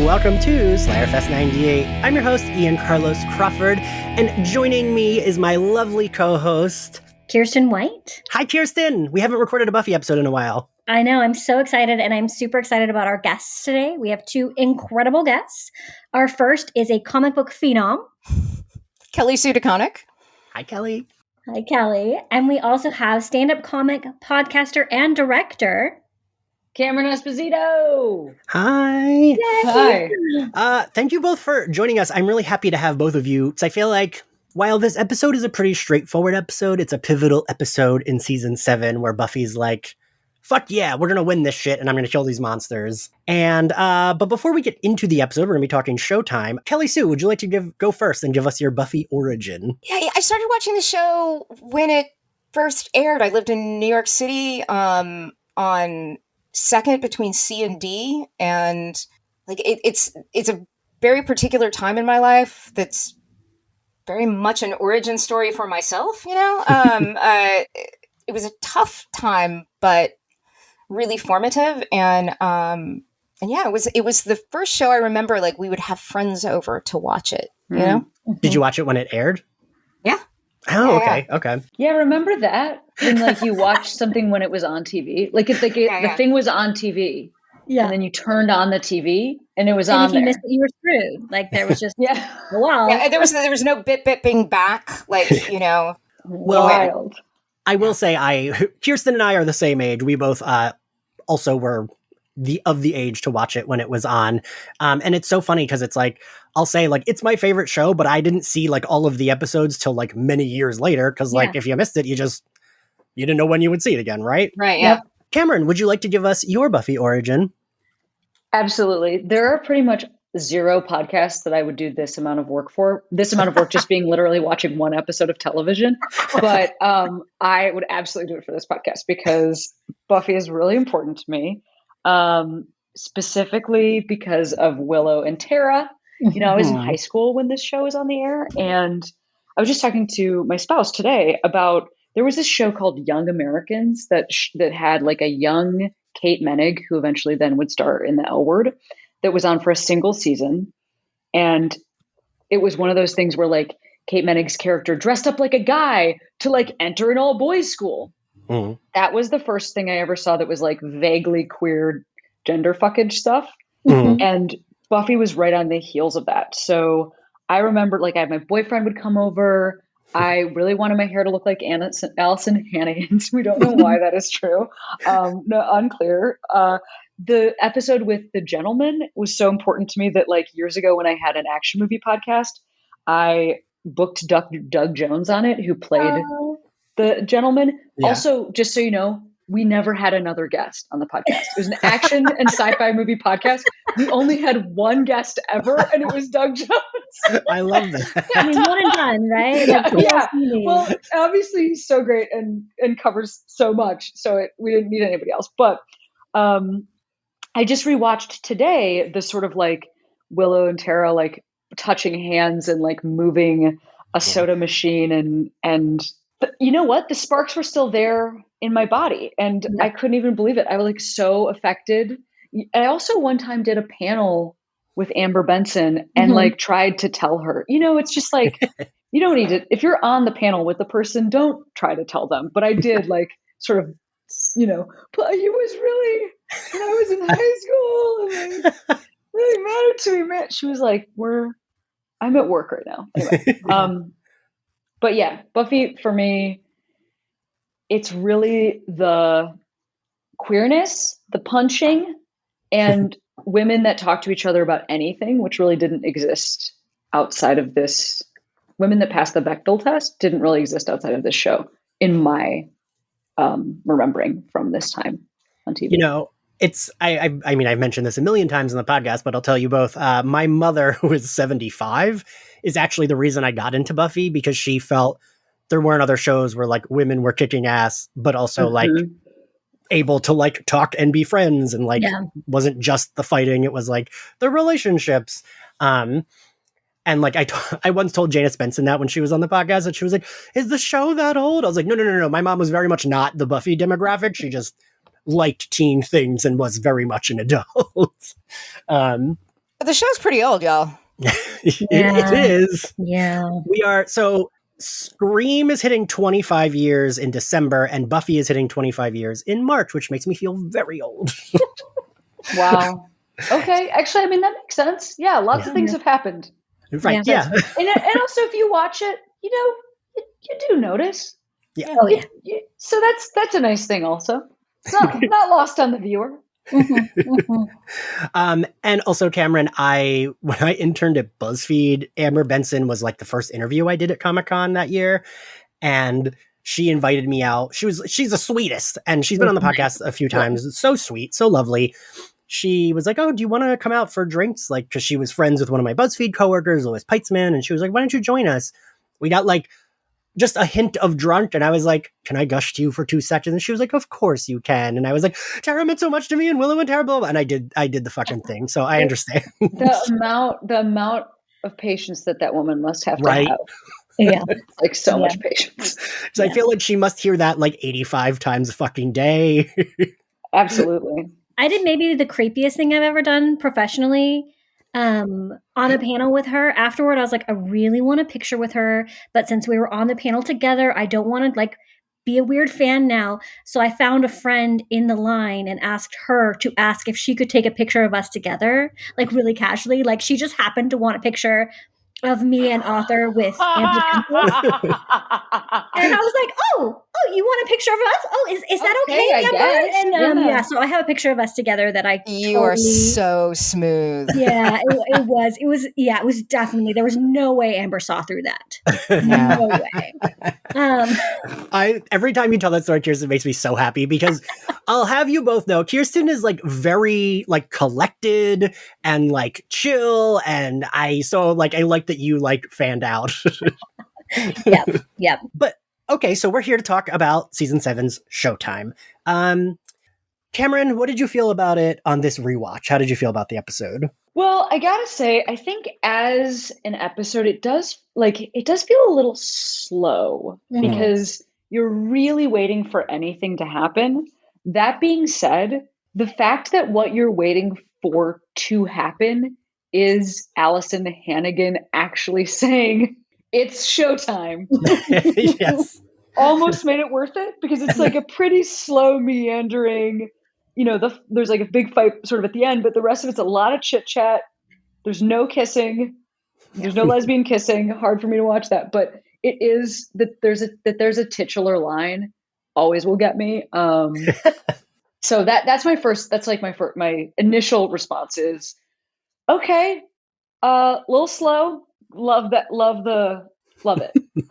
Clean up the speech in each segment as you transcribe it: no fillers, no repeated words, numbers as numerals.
welcome to Slayerfest 98. I'm your host, Ian Carlos Crawford, and joining me is my lovely co-host, Kiersten White. Hi, Kiersten. We haven't recorded a Buffy episode in a while. I know. I'm so excited, and I'm super excited about our guests today. We have two incredible guests. Our first is a comic book phenom, Kelly Sue DeConnick. Hi, Kelly. Hi, Kelly. And we also have stand-up comic, podcaster, and director, Cameron Esposito. Hi. Yay. Hi. Thank you both for joining us. I'm really happy to have both of you, because I feel like while this episode is a pretty straightforward episode, it's a pivotal episode in season 7 where Buffy's like, fuck yeah, we're going to win this shit and I'm going to kill these monsters. And, but before we get into the episode, we're going to be talking Showtime. Kelly Sue, would you like to go first and give us your Buffy origin? Yeah, I started watching the show when it first aired. I lived in New York City on second between C and D. And like, it's a very particular time in my life that's very much an origin story for myself, you know? It was a tough time, but really formative. And yeah, it was the first show I remember, like, we would have friends over to watch it, you know? Did you watch it when it aired? Yeah. Oh, Yeah, okay. Okay. Yeah, remember that? When like you watched something when it was on TV? Like it's like the thing was on TV. Yeah. And then you turned on the TV and it was And on if you there. missed it, you were screwed. Like there was just, Yeah. wow. Yeah, there was no bipping back, like, you know. Well, Wild. I will say Kiersten and I are the same age. We both also were of the age to watch it when it was on. And it's so funny because it's like, I'll say like, it's my favorite show, but I didn't see like all of the episodes till like many years later. Cause like, if you missed it, you didn't know when you would see it again. Right. Right. Yeah. Yep. Cameron, would you like to give us your Buffy origin? Absolutely. There are pretty much zero podcasts that I would do this amount of work for. This amount of work just being literally watching one episode of television. But I would absolutely do it for this podcast because Buffy is really important to me. Specifically because of Willow and Tara. You know, I was in high school when this show was on the air, and I was just talking to my spouse today about there was this show called Young Americans that had like a young Kate Menig, who eventually then would star in the L Word, that was on for a single season. And it was one of those things where like Kate Menig's character dressed up like a guy to like enter an all boys school. Mm-hmm. That was the first thing I ever saw that was like vaguely queer gender fuckage stuff. Mm-hmm. And Buffy was right on the heels of that. So I remember like my boyfriend would come over. I really wanted my hair to look like Allison Hannigan's. We don't know why that is true. No, unclear. The episode with the gentleman was so important to me that like years ago when I had an action movie podcast, I booked Doug Jones on it, who played the gentleman. Yeah. Also, just so you know, we never had another guest on the podcast. It was an action and sci-fi movie podcast. We only had one guest ever, and it was Doug Jones. I love that. I mean, one and done, right? Yeah. Well, obviously he's so great and covers so much, so we didn't need anybody else. But I just rewatched today the sort of like Willow and Tara like touching hands and like moving a soda machine and you know what? The sparks were still there in my body and I couldn't even believe it. I was like so affected. I also one time did a panel with Amber Benson and like tried to tell her, you know, it's just like, you don't need to, if you're on the panel with the person, don't try to tell them. But I did like sort of, you know, but it was really, when I was in high school and like, really mattered to me, man. She was like, I'm at work right now. Anyway, but yeah, Buffy for me, it's really the queerness, the punching, and women that talk to each other about anything, which really didn't exist outside of this. Women that passed the Bechdel test didn't really exist outside of this show, in my remembering from this time on TV. You know, it's, I mean, I've mentioned this a million times in the podcast, but I'll tell you both. My mother, who is 75, is actually the reason I got into Buffy, because she felt there weren't other shows where like women were kicking ass, but also like able to like talk and be friends, and like wasn't just the fighting, it was like the relationships. And like I once told Janice Benson that when she was on the podcast, that she was like, is the show that old? I was like, no. My mom was very much not the Buffy demographic. She just liked teen things and was very much an adult. The show's pretty old, y'all. It is. Yeah. We are so Scream is hitting 25 years in December, and Buffy is hitting 25 years in March, which makes me feel very old. Wow. Okay. Actually, I mean, that makes sense. Yeah. Lots of things have happened. Right. Yeah. And also, if you watch it, you do notice. Yeah. Oh, yeah. So that's a nice thing also. It's not lost on the viewer. And also, Cameron, when I interned at BuzzFeed, Amber Benson was like the first interview I did at Comic-Con that year, and she invited me out. She's the sweetest, and she's been on the podcast a few times. It's so sweet, so lovely. She was like, "Oh, do you want to come out for drinks?" Like, because she was friends with one of my BuzzFeed coworkers, Louis Peitzman, and she was like, "Why don't you join us?" We got like just a hint of drunk, and I was like, "Can I gush to you for 2 seconds?" And she was like, "Of course you can." And I was like, "Tara meant so much to me, and Willow and Tara, blah, blah. And I did the fucking thing. So I understand. The amount of patience that woman must have to Right. have. Yeah. Like so much patience. So I feel like she must hear that like 85 times a fucking day. Absolutely. I did maybe the creepiest thing I've ever done professionally on a panel with her. Afterward, I was like, I really want a picture with her. But since we were on the panel together, I don't want to like be a weird fan now. So I found a friend in the line and asked her to ask if she could take a picture of us together, like really casually. Like she just happened to want a picture of me and Arthur with Amber Benson. And I was like, oh, you want a picture of us? Oh, is that okay, I Amber? guess. And so I have a picture of us together that I You are so smooth. Yeah, it was definitely, there was no way Amber saw through that. No way. Every time you tell that story, Kiersten, makes me so happy because I'll have you both know Kiersten is like very like collected and like chill, and I like that you like fanned out. Yep. But okay, so we're here to talk about season 7's Showtime. Cameron, what did you feel about it on this rewatch? How did you feel about the episode? Well, I gotta say, I think as an episode, it does feel a little slow because you're really waiting for anything to happen. That being said, the fact that what you're waiting for to happen is Allison Hannigan actually saying, "It's showtime." Yes. Almost made it worth it because it's like a pretty slow meandering, there's like a big fight sort of at the end, but the rest of it's a lot of chit chat. There's no kissing. There's no lesbian kissing. Hard for me to watch that, but it is that there's a titular line always will get me. So that's my initial response is, okay, little slow. Love it.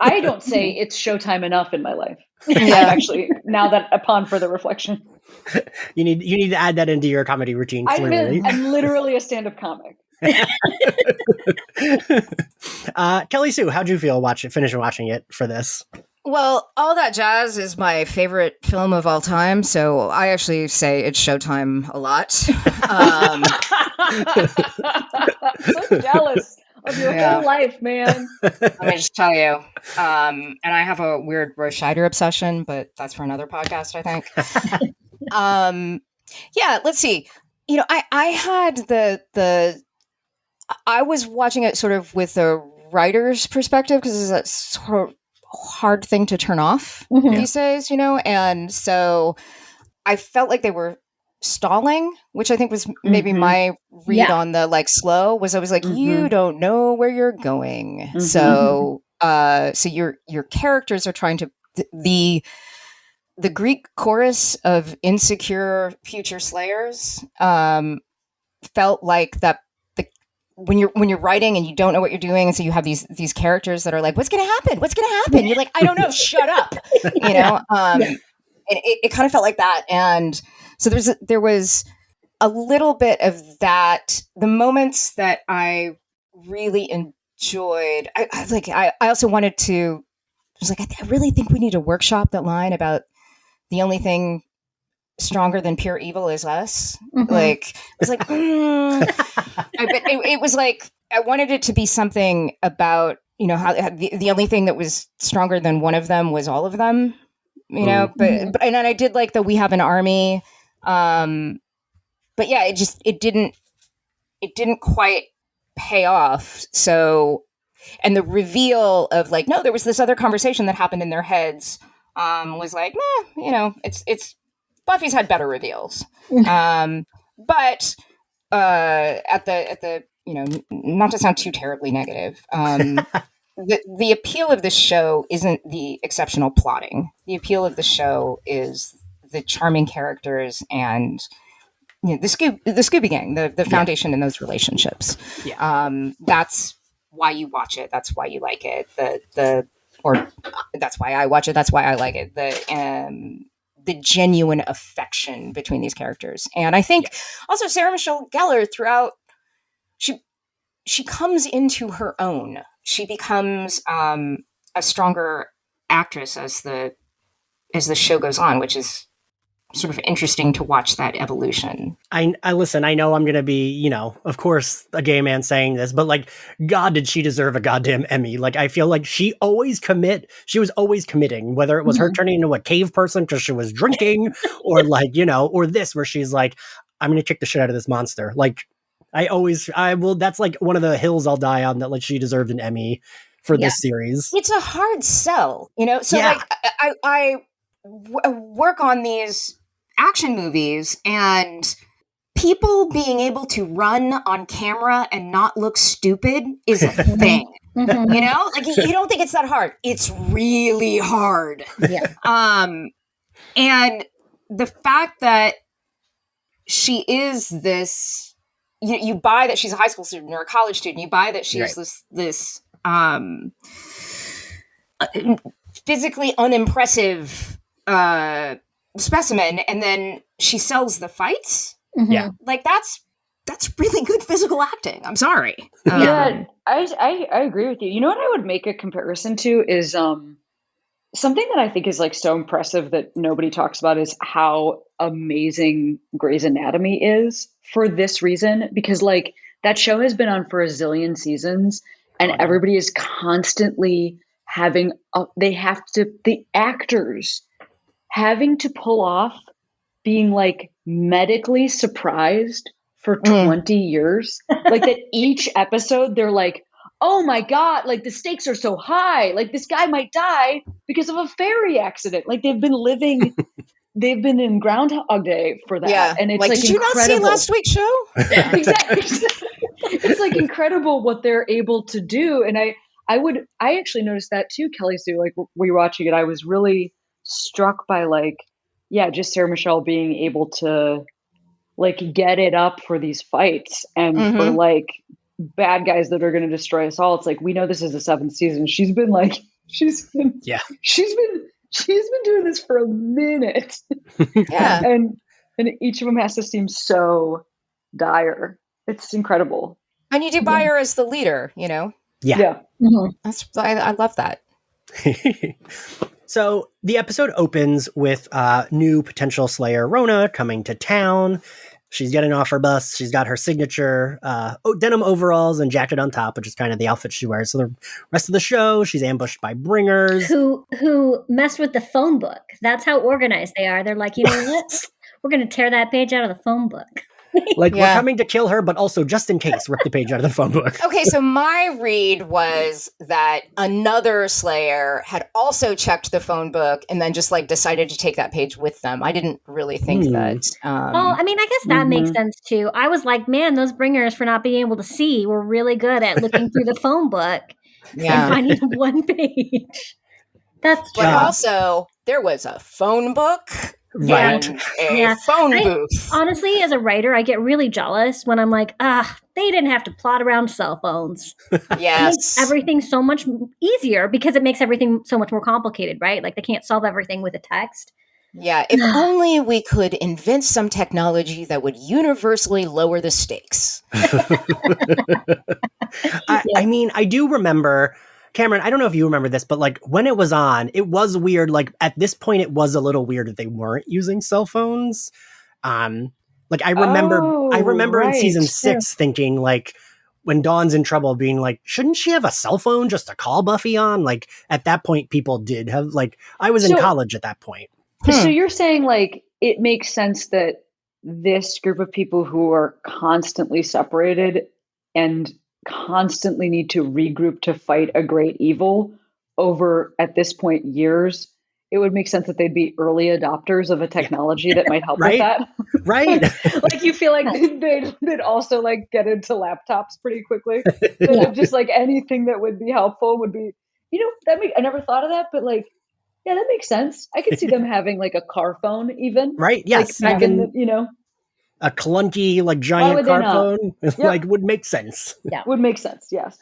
I don't say it's showtime enough in my life. Yeah. Actually, now that upon further reflection, you need to add that into your comedy routine. Clearly, I'm literally a stand-up comic. Kelly Sue, how'd you feel finishing watching it for this? Well, All That Jazz is my favorite film of all time, so I actually say it's Showtime a lot. I'm so jealous of your whole life, man. Let me just tell you. And I have a weird Roy Scheider obsession, but that's for another podcast, I think. Let's see. I had I was watching it sort of with a writer's perspective because it's a sort of hard thing to turn off these days, and so I felt like they were stalling, which I think was maybe my read on the like slow was I was like, you don't know where you're going. So your characters are trying to the Greek chorus of insecure future slayers felt like that when you're writing and you don't know what you're doing, and so you have these characters that are like, what's gonna happen? You're like, I don't know, shut up. And it kind of felt like that. And so there was a little bit of that. The moments that I really enjoyed, I also wanted to, I was like, I really think we need to workshop that line about the only thing stronger than pure evil is us. Like, I was like, it was like, I wanted it to be something about, how the only thing that was stronger than one of them was all of them, but and then I did like the we have an army. But yeah, it didn't it didn't quite pay off. So, and the reveal of like, no, there was this other conversation that happened in their heads, was like, it's Buffy's had better reveals. But at the not to sound too terribly negative, the appeal of this show isn't the exceptional plotting. The appeal of the show is the charming characters and the Scooby Gang, the foundation in those relationships. Yeah. That's why you watch it. That's why you like it. That's why I watch it. That's why I like it. The genuine affection between these characters. And I think also Sarah Michelle Gellar throughout, she comes into her own. She becomes a stronger actress as the show goes on, which is sort of interesting to watch that evolution. I listen, I know I'm going to be, of course, a gay man saying this, but like, God, did she deserve a goddamn Emmy? Like, I feel like she was always committing, whether it was her turning into a cave person because she was drinking or like, or this where she's like, I'm going to kick the shit out of this monster. Like, that's like one of the hills I'll die on, that like she deserved an Emmy for this series. It's a hard sell, so like I work on these action movies, and people being able to run on camera and not look stupid is a thing. Like you don't think it's that hard. It's really hard. Yeah. And the fact that she is this, you buy that she's a high school student or a college student. You buy that she's this physically unimpressive specimen, and then she sells the fights. Yeah, like that's really good physical acting. I'm sorry. I agree with you. You know what I would make a comparison to is something that I think is like so impressive that nobody talks about is how amazing Grey's Anatomy is for this reason, because like that show has been on for a zillion seasons, and everybody is constantly having the actors having to pull off being like medically surprised for 20 years. Like that each episode, they're like, oh my God, like the stakes are so high. Like this guy might die because of a ferry accident. Like they've been in Groundhog Day for that. Yeah. And it's like did you not see last week's show? Exactly. It's like incredible what they're able to do. And I actually noticed that too, Kelly Sue, like we were watching it. I was really struck by just Sarah Michelle being able to like get it up for these fights and for like bad guys that are going to destroy us all. It's like, we know this is the 7th season. She's been doing this for a minute. Yeah. and each of them has to seem so dire. It's incredible. And you do buy her as the leader, Yeah. That's I love that. So the episode opens with new potential Slayer Rona coming to town. She's getting off her bus. She's got her signature denim overalls and jacket on top, which is kind of the outfit she wears. So the rest of the show, she's ambushed by bringers. Who messed with the phone book. That's how organized they are. They're like, you know what? We're going to tear that page out of the phone book. We're coming to kill her, but also just in case, rip the page out of the phone book. Okay, so my read was that another Slayer had also checked the phone book and then just like decided to take that page with them. I didn't really think that. Well, I mean, I guess that makes sense too. I was like, man, those bringers for not being able to see were really good at looking through the phone book and finding one page. But also, there was a phone book. Right. Phone booth. Honestly, as a writer, I get really jealous when I'm like, they didn't have to plot around cell phones. Yes. It makes everything so much easier because it makes everything so much more complicated, right? Like they can't solve everything with a text. Yeah. If only we could invent some technology that would universally lower the stakes. I mean, I do remember... Cameron, I don't know if you remember this, but like when it was on, it was weird. Like at this point, it was a little weird that they weren't using cell phones. Like I remember in season 6 thinking like when Dawn's in trouble being like, shouldn't she have a cell phone just to call Buffy on? Like at that point, people did have I was in college at that point. So you're saying like, it makes sense that this group of people who are constantly separated and constantly need to regroup to fight a great evil over, at this point, years, it would make sense that they'd be early adopters of a technology that might help with that. Right. Like, you feel like they'd also like get into laptops pretty quickly. Just like anything that would be helpful would be, I never thought of that, but like, yeah, that makes sense. I could see them having like a car phone even. Right. Yes. Like back in the, a clunky, like giant car phone, like would make sense. Yeah, would make sense. Yes.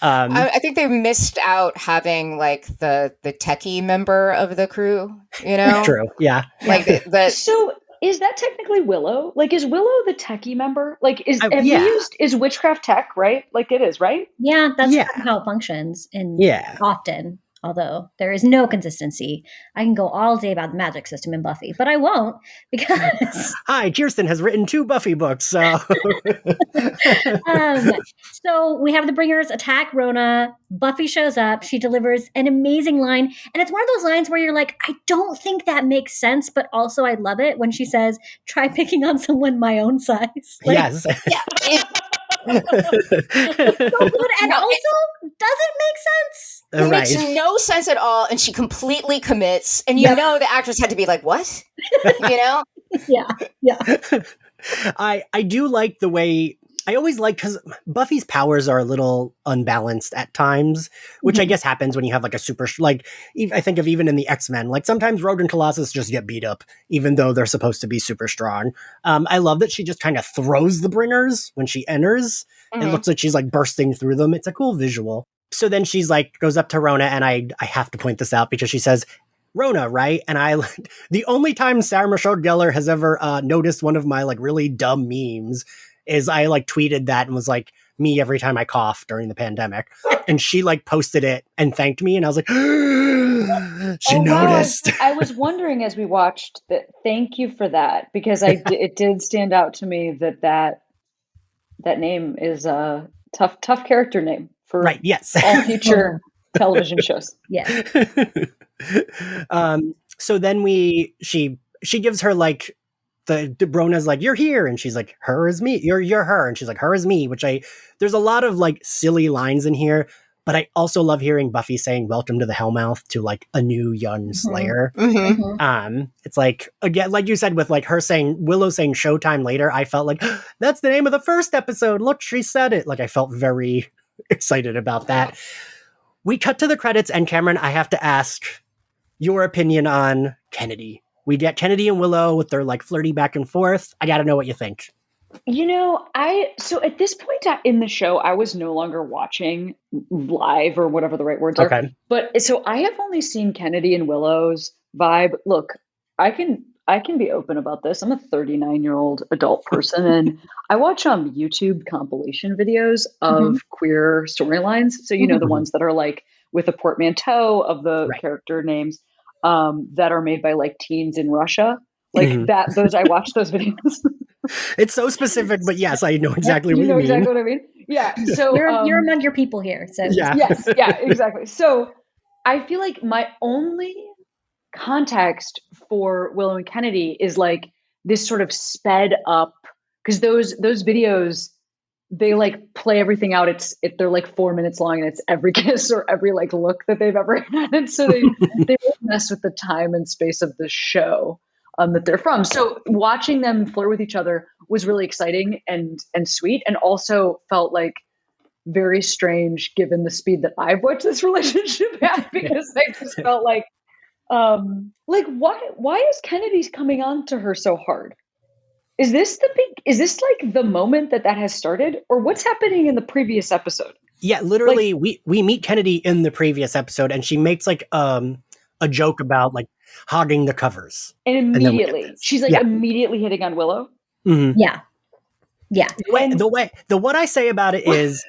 I think they missed out having like the techie member of the crew. True. Yeah. Like So is that technically Willow? Like, is Willow the techie member? Like, is witchcraft tech, right? Like, it is, right? Yeah, that's how it functions. And often. Although there is no consistency. I can go all day about the magic system in Buffy, but I won't because... Hi, Kiersten has written 2 Buffy books, so... So we have the Bringers attack Rona. Buffy shows up. She delivers an amazing line. And it's one of those lines where you're like, I don't think that makes sense, but also I love it when she says, try picking on someone my own size. Like, yes. So good, and also doesn't make sense. It makes no sense at all, and she completely commits. And the actress had to be like, "What?" Yeah. I do like the way. I always like, because Buffy's powers are a little unbalanced at times, which I guess happens when you have like a super, like, I think of even in the X-Men, like sometimes Rogue and Colossus just get beat up, even though they're supposed to be super strong. I love that she just kind of throws the Bringers when she enters. It looks like she's like bursting through them. It's a cool visual. So then she's like, goes up to Rona, and I have to point this out because she says, Rona, right? And the only time Sarah Michelle Gellar has ever noticed one of my like really dumb memes is I like tweeted that and was like, me every time I cough during the pandemic. And she like posted it and thanked me. And I was like, she noticed. Wow. I was wondering as we watched that. Thank you for that, because it did stand out to me that name is a tough character name for all future television shows. Yes. So then she gives her like, the Brona's like, you're here, and she's like, her is me, you're her, and she's like, her is me, which there's a lot of like silly lines in here, but I also love hearing Buffy saying welcome to the Hellmouth to like a new young Slayer. It's like, again, like you said, with like Willow saying Showtime later, I felt like that's the name of the first episode, look, she said it. Like, I felt very excited about that. We cut to the credits, and Cameron, I have to ask your opinion on Kennedy. We get Kennedy and Willow with their like flirty back and forth. I got to know what you think. So at this point in the show, I was no longer watching live or whatever the right words are. Okay. But so I have only seen Kennedy and Willow's vibe. Look, I can be open about this. I'm a 39-year-old adult person, and I watch YouTube compilation videos of queer storylines. So the ones that are like with a portmanteau of the character names. That are made by like teens in Russia, like that. I watch those videos. It's so specific, but yes, I know exactly what you mean. Exactly what I mean. Yeah. So you're among your people here. So yes, exactly. So I feel like my only context for Willow and Kennedy is like this sort of sped up, because those videos, they like play everything out. They're like 4 minutes long, and it's every kiss or every like look that they've ever had. And so they really mess with the time and space of the show that they're from. So watching them flirt with each other was really exciting and sweet, and also felt like very strange given the speed that I've watched this relationship at, because I just felt like why is Kennedy's coming on to her so hard? Is this like the moment that has started, or what's happening in the previous episode? Yeah, literally, we meet Kennedy in the previous episode, and she makes like a joke about like hogging the covers, and immediately she's like immediately hitting on Willow. Yeah. The what I say about it is,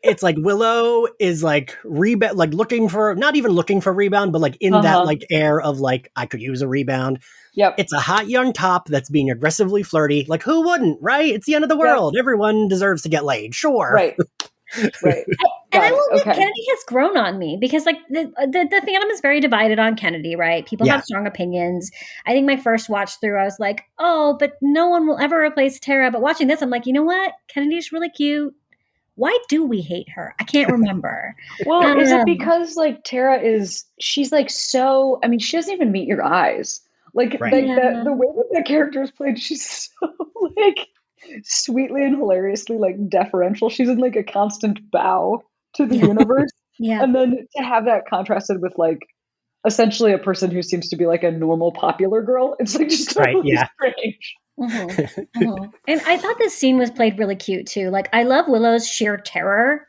it's like Willow is like looking for, not even looking for rebound, but like in that like air of like, I could use a rebound. Yep. It's a hot young top that's being aggressively flirty. Like, who wouldn't, right? It's the end of the world. Everyone deserves to get laid. Sure. Right. And I will admit, Okay. Kennedy has grown on me because, like, the fandom is very divided on Kennedy, right? People Yeah. have strong opinions. I think my first watch through, I was like, oh, but no one will ever replace Tara. But watching this, I'm like, you know what? Kennedy's really cute. Why do we hate her? I can't remember. Well, is it because like Tara she's like so, I mean, she doesn't even meet your eyes. Like, Right. like Yeah. the way that the character is played, she's so like sweetly and hilariously like deferential. She's in like a constant bow to the universe. Yeah. And then to have that contrasted with like essentially a person who seems to be like a normal popular girl, it's like just totally strange. And I thought this scene was played really cute too. Like, I love Willow's sheer terror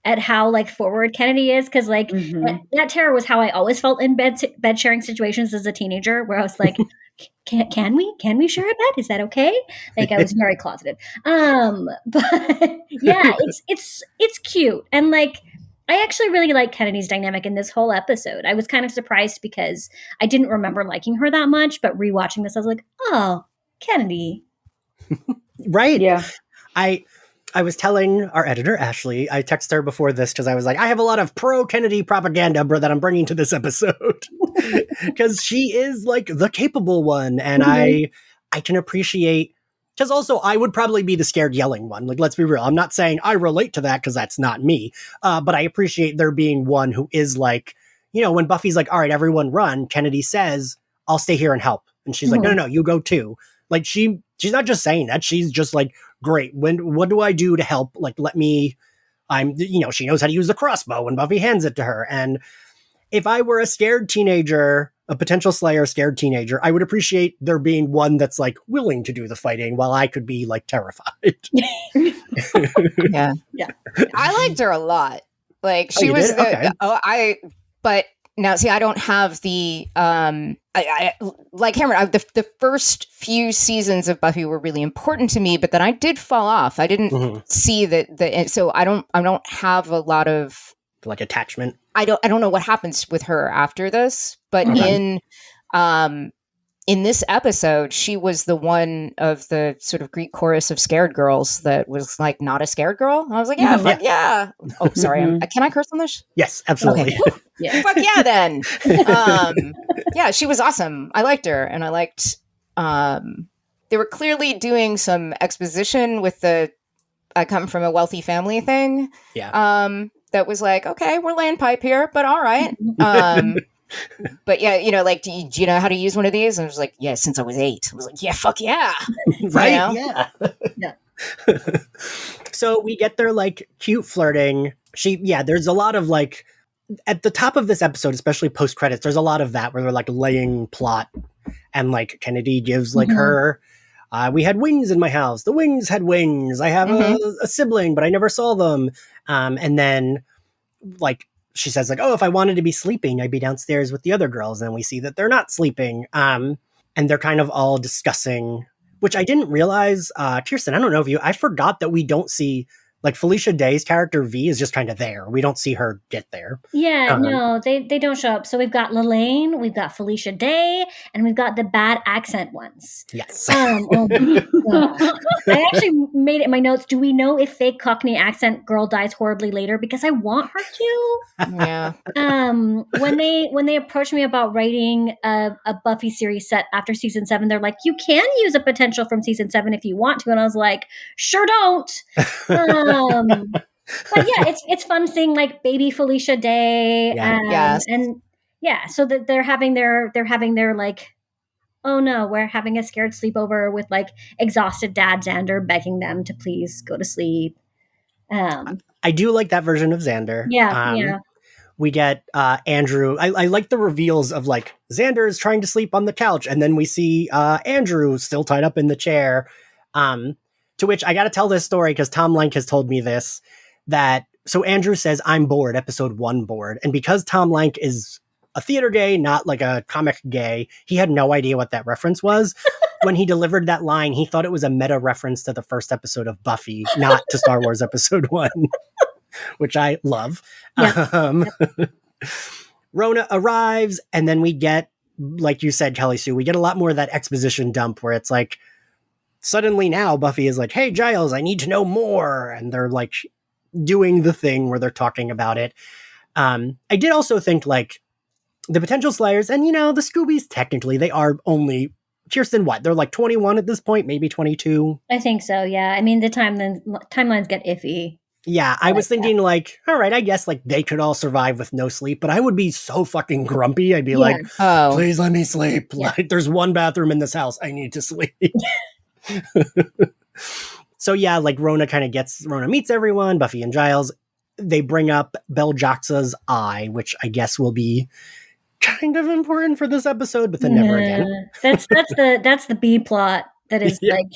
at how like forward Kennedy is, because like that terror was how I always felt in bed sharing situations as a teenager, where I was like, can we share a bed? Is that okay? Like, I was very closeted. But yeah, it's cute, and like, I actually really like Kennedy's dynamic in this whole episode. I was kind of surprised because I didn't remember liking her that much, but rewatching this, I was like, oh, Kennedy. Right. Yeah. I was telling our editor, Ashley, I texted her before this because I was like, I have a lot of pro-Kennedy propaganda that I'm bringing to this episode. Because she is like the capable one. And I can appreciate, because also I would probably be the scared yelling one. Like, let's be real. I'm not saying I relate to that because that's not me. But I appreciate there being one who is like, you know, when Buffy's like, all right, everyone run, Kennedy says, I'll stay here and help. And she's like, no, you go too. Like, she's not just saying that. She's just like, great. What do I do to help? Like, she knows how to use the crossbow when Buffy hands it to her. And if I were a scared teenager, a potential Slayer scared teenager, I would appreciate there being one that's like willing to do the fighting while I could be like terrified. Yeah. I liked her a lot. Like, she was but now, see, I don't have the, I like Cameron, the first few seasons of Buffy were really important to me, but then I did fall off. I didn't see so I don't have a lot of like attachment. I don't know what happens with her after this, but in this episode, she was the one of the sort of Greek chorus of scared girls that was like not a scared girl. I was like, fuck yeah. Oh, sorry. Can I curse on this? Yes, absolutely. Okay. Yeah. Fuck yeah, then. Yeah, she was awesome. I liked her, and I liked. They were clearly doing some exposition with the "I come from a wealthy family" thing. Yeah. That was like, okay, we're laying pipe here, but all right. But yeah, you know, like, do you know how to use one of these? And I was like, yeah, since I was 8. I was like, yeah, fuck yeah. Right? You know? Yeah. So we get their like cute flirting. There's a lot of like at the top of this episode, especially post credits, there's a lot of that where they're like laying plot, and like Kennedy gives like her, we had wings in my house. The wings had wings. I have a sibling, but I never saw them. And then like she says like, oh, if I wanted to be sleeping, I'd be downstairs with the other girls. And we see that they're not sleeping. And they're kind of all discussing, which I didn't realize, Kiersten, I don't know if I forgot that we don't see, like, Felicia Day's character V is just kind of there. We don't see her get there. Yeah, no, they don't show up. So we've got Lelaine, we've got Felicia Day, and we've got the bad accent ones. Yes. I actually made it in my notes. Do we know if fake Cockney accent girl dies horribly later? Because I want her to. Yeah. When they approached me about writing a Buffy series set after season 7, they're like, you can use a potential from season 7 if you want to. And I was like, sure don't. But yeah, it's fun seeing like baby Felicia Day. And yeah, so that they're having their like, oh no, we're having a scared sleepover with like exhausted dad Xander begging them to please go to sleep. I do like that version of Xander. Yeah. We get Andrew. I like the reveals of like Xander is trying to sleep on the couch, and then we see Andrew still tied up in the chair. To which I got to tell this story because Tom Lenk has told me this, so Andrew says, I'm bored, episode 1 bored. And because Tom Lenk is a theater gay, not like a comic gay, he had no idea what that reference was. When he delivered that line, he thought it was a meta reference to the first episode of Buffy, not to Star Wars episode 1, which I love. Yeah. Rona arrives, and then we get, like you said, Kelly Sue, we get a lot more of that exposition dump where it's like, suddenly now Buffy is like, hey, Giles, I need to know more. And they're like, doing the thing where they're talking about it. I did also think like the potential Slayers and, the Scoobies, technically they are only Kiersten, what? They're like 21 at this point, maybe 22. I think so. Yeah. I mean, the timelines get iffy. Yeah, I was thinking like, all right, I guess like they could all survive with no sleep, but I would be so fucking grumpy. I'd be like, please let me sleep. Yeah. Like, there's one bathroom in this house. I need to sleep. So yeah, like Rona meets everyone, Buffy and Giles. They bring up Beljaxa's eye, which I guess will be kind of important for this episode, but then never again. That's the B plot that is like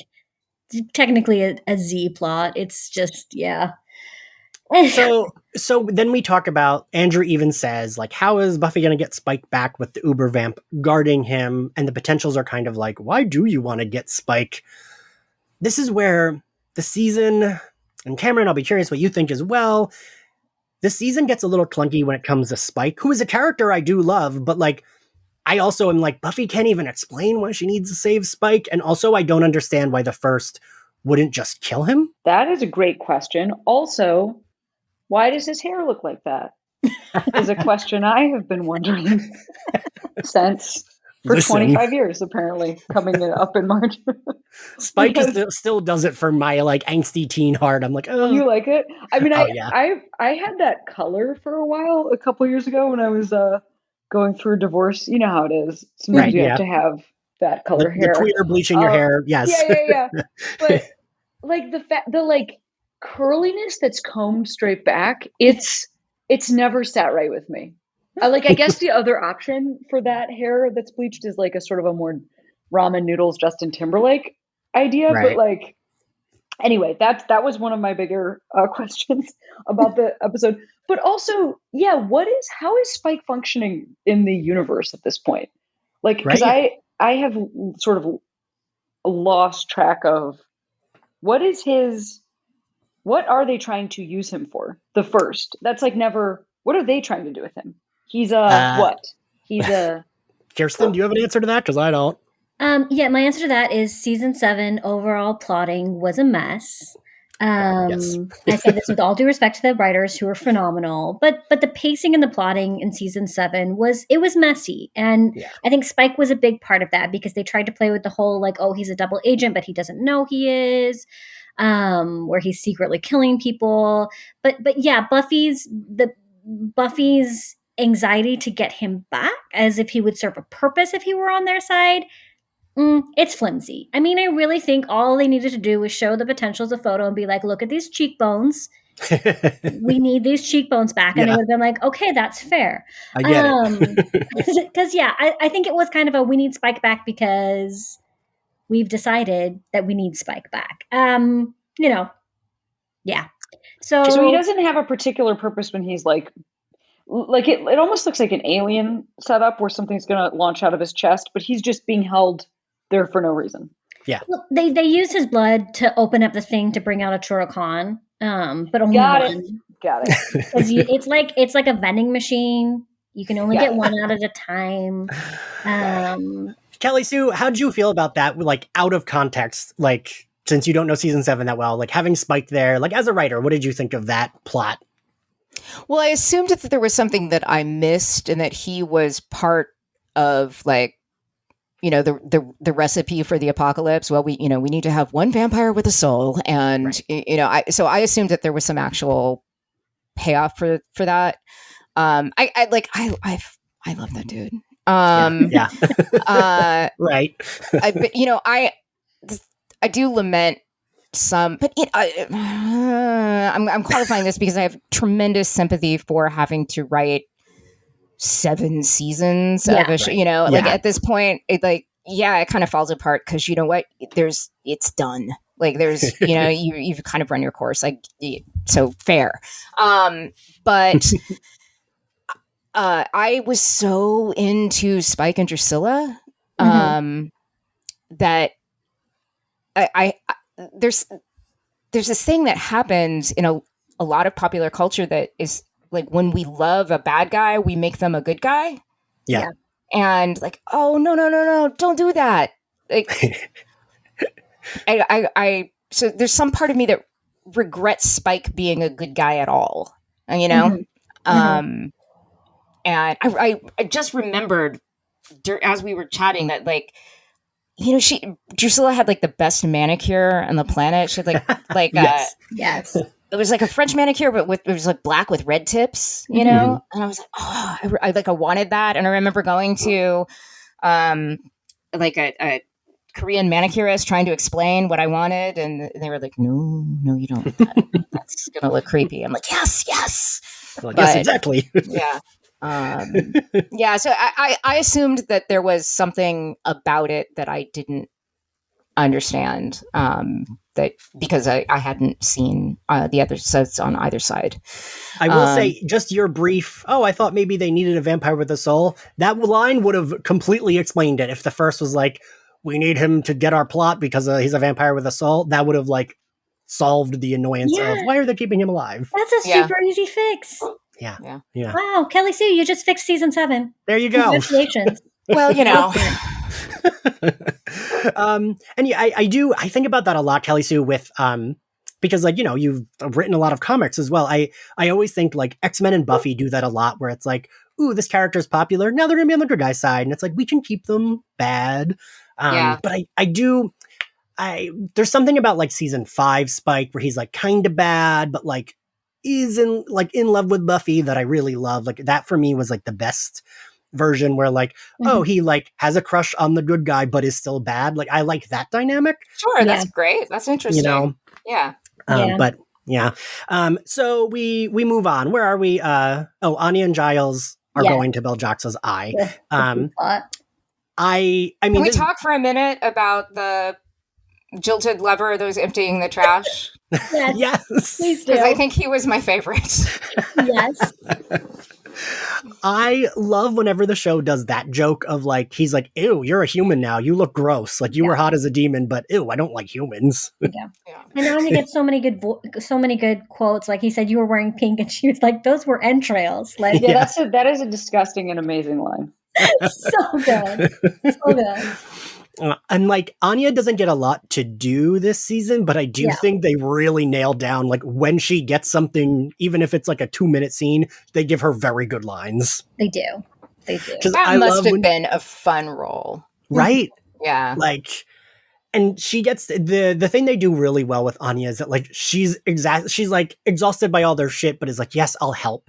technically a Z plot. It's just, yeah. So then we talk about, Andrew even says, like, how is Buffy going to get Spike back with the Uber Vamp guarding him? And the potentials are kind of like, why do you want to get Spike? This is where the season, and Cameron, I'll be curious what you think as well. The season gets a little clunky when it comes to Spike, who is a character I do love, but like, I also am like, Buffy can't even explain why she needs to save Spike. And also I don't understand why the first wouldn't just kill him. That is a great question. Also, why does his hair look like that? Is a question I have been wondering since for 25 years, apparently, coming up in March. Spike still does it for my like angsty teen heart. I'm like, oh. You like it? I mean, I had that color for a while, a couple years ago when I was going through a divorce. You know how it is. Sometimes you have to have that color hair. The queer bleaching your hair, yes. Yeah. But like the like curliness that's combed straight back, it's never sat right with me. I guess the other option for that hair that's bleached is like a sort of a more ramen noodles Justin Timberlake idea. Right. But like, anyway, that was one of my bigger questions about the episode. But also, yeah, how is Spike functioning in the universe at this point? Like, because I have sort of lost track of what are they trying to use him for? The first. That's like never, what are they trying to do with him? He's what? He's a... Kiersten, do you have an answer to that? Because I don't. Yeah, my answer to that is season 7 overall plotting was a mess. Yes. I say this with all due respect to the writers who are phenomenal, but the pacing and the plotting in season 7 was messy. And I think Spike was a big part of that because they tried to play with the whole like, oh, he's a double agent, but he doesn't know he is, where he's secretly killing people. But yeah, Buffy's anxiety to get him back as if he would serve a purpose if he were on their side. It's flimsy. I mean, I really think all they needed to do was show the potentials of photo and be like, look at these cheekbones. We need these cheekbones back. And they would have been like, okay, that's fair. I get it. Because, I think it was kind of we need Spike back because we've decided that we need Spike back. Yeah. So he doesn't have a particular purpose when he's like it almost looks like an alien setup where something's going to launch out of his chest, but he's just being held there for no reason. Yeah. Well, they used his blood to open up the thing to bring out a Churro-Con, but only Got one. Got it. It's like a vending machine. You can only get one out at a time. Kelly Sue, how did you feel about that? Like out of context, like since you don't know season 7 that well, like having Spike there, like as a writer, what did you think of that plot? Well, I assumed that there was something that I missed and that he was part of like, the recipe for the apocalypse. Well, we need to have one vampire with a soul. And, so I assumed that there was some actual payoff for that. I love that dude. Right. I do lament some, but I'm qualifying this because I have tremendous sympathy for having to write 7 seasons of a show. Like at this point, it kind of falls apart because you know what? It's done. Like there's, you've kind of run your course. Like so fair. But I was so into Spike and Drusilla that I there's this thing that happens in a lot of popular culture that is like when we love a bad guy, we make them a good guy. Yeah. And like, oh no, don't do that. Like, so there's some part of me that regret Spike being a good guy at all, you know? And I just remembered as we were chatting that, like, you know, Drusilla had like the best manicure on the planet. She had like Yes. Yes. it was like a French manicure, but it was like black with red tips, you know? And I was like, oh, I wanted that. And I remember going to like a Korean manicurist trying to explain what I wanted. And they were like, no, you don't want that. That's going to look creepy. I'm like, yes. Well, yes, exactly. Yeah. Yeah. So I assumed that there was something about it that I didn't understand, that because I hadn't seen the other sets on either side. I will say, just your brief, I thought maybe they needed a vampire with a soul. That line would have completely explained it. If the first was like, we need him to get our plot because he's a vampire with a soul, that would have like solved the annoyance of why are they keeping him alive? That's a super easy fix. Yeah. Wow, Kelly Sue, you just fixed season 7. There you go. Congratulations. Well, you know. And yeah, I think about that a lot, Kelly Sue, with because, like, you know, you've written a lot of comics as well. I always think like X-Men and Buffy do that a lot, where it's like, ooh, this character's popular, now they're gonna be on the good guy side, and it's like we can keep them bad. But there's something about like season 5 Spike where he's like kind of bad, but like is in love with Buffy that I really love. Like that for me was like the best version where like, he like has a crush on the good guy, but is still bad. Like I like that dynamic. Sure. That's great. That's interesting. You know? Yeah. But yeah. So we move on. Where are we? Anya and Giles are going to Beljaxa's eye. I mean, can we talk for a minute about the jilted lover that was emptying the trash? Yes. Please do. Because I think he was my favorite. Yes. I love whenever the show does that joke of like, he's like, ew, you're a human now. You look gross. Like you were hot as a demon, but ew, I don't like humans. Yeah. And Anya gets so many good quotes. Like he said, you were wearing pink, and she was like, those were entrails. Like, that is a disgusting and amazing line. So good. So good. And like Anya doesn't get a lot to do this season, but I do think they really nailed down like when she gets something, even if it's like a 2-minute scene, they give her very good lines. They do. That must have been a fun role. Right? Yeah. Like, and she gets the thing they do really well with Anya is that like she's like exhausted by all their shit, but is like, yes, I'll help.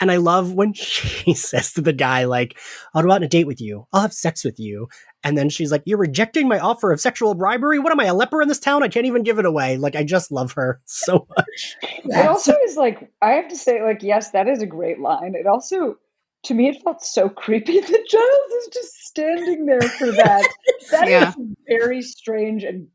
And I love when she says to the guy, like, I'll go out on a date with you. I'll have sex with you. And then she's like, you're rejecting my offer of sexual bribery? What am I, a leper in this town? I can't even give it away. Like, I just love her so much. It also is like, I have to say, like, yes, that is a great line. It also, to me, it felt so creepy that Giles is just standing there for that. That is very strange. And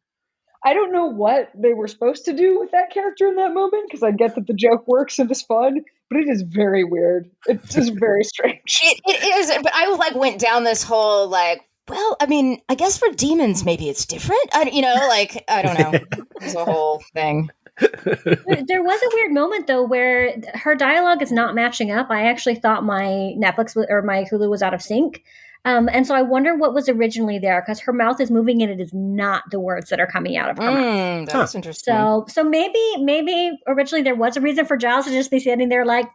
I don't know what they were supposed to do with that character in that moment, because I get that the joke works and is fun, but it is very weird. It's just very strange. It is, but I like went down this whole like, well, I mean, I guess for demons maybe it's different. I don't know. It's a whole thing. There was a weird moment though where her dialogue is not matching up. I actually thought my Netflix or my Hulu was out of sync. And so I wonder what was originally there, because her mouth is moving and it is not the words that are coming out of her mouth. That's interesting. So maybe originally there was a reason for Giles to just be standing there like,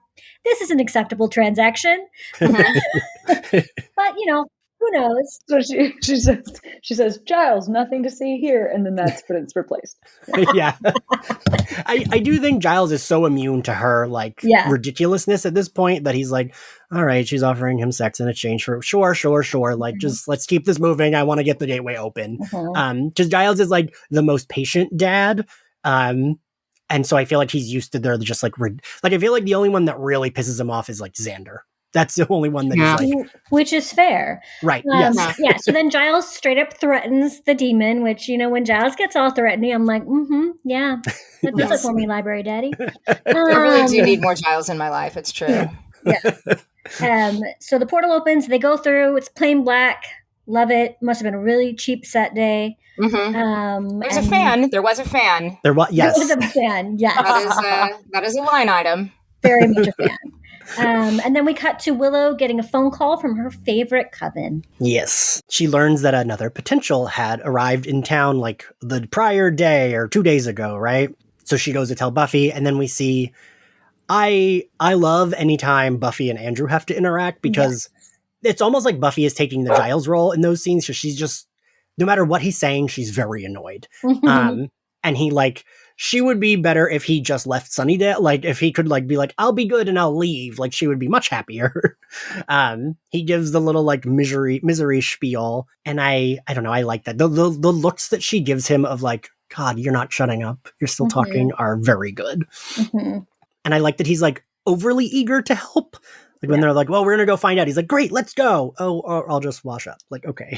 this is an acceptable transaction. But you know, who knows? So she says, Giles, nothing to see here, and then that's when it's replaced. Yeah. I do think Giles is so immune to her like ridiculousness at this point that he's like, all right, she's offering him sex in exchange for sure. Like, just let's keep this moving. I want to get the gateway open. Because Giles is like the most patient dad. And so I feel like he's used to their just like I feel like the only one that really pisses him off is like Xander. That's the only one that he's like, which is fair, right? Yes. So then Giles straight up threatens the demon, which, you know, when Giles gets all threatening, I'm like, that does it for me, library daddy. I really do need more Giles in my life. It's true. So the portal opens. They go through. It's plain black. Love it. Must have been a really cheap set day. There's a fan. There was a fan. There was, yes. There was a fan. Yes. That is a line item. Very much a fan. And then we cut to Willow getting a phone call from her favorite coven. Yes. She learns that another potential had arrived in town like the prior day or 2 days ago, right? So she goes to tell Buffy, and then we see I love anytime Buffy and Andrew have to interact because it's almost like Buffy is taking the Giles role in those scenes. So she's just, no matter what he's saying, she's very annoyed. And he like, she would be better if he just left Sunnydale. Like if he could like be like, I'll be good and I'll leave. Like she would be much happier. He gives the little like misery spiel. And I don't know. I like that. The looks that she gives him of like, God, you're not shutting up. You're still talking are very good. And I like that he's like overly eager to help. Like when they're like, well, we're going to go find out. He's like, great, let's go. Oh, or I'll just wash up. Like, okay.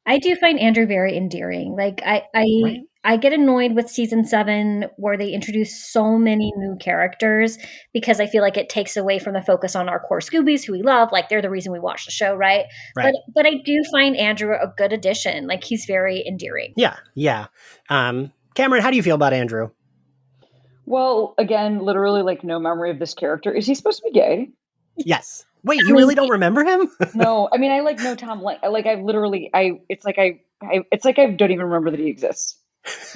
I do find Andrew very endearing. Like I get annoyed with season 7 where they introduce so many new characters because I feel like it takes away from the focus on our core Scoobies who we love. Like they're the reason we watch the show, right? But I do find Andrew a good addition. Like he's very endearing. Yeah. Cameron, how do you feel about Andrew? Well, again, literally like no memory of this character. Is he supposed to be gay? Yes. Wait, you really don't remember him? No, I mean, I like know Tom Link. It's like I don't even remember that he exists.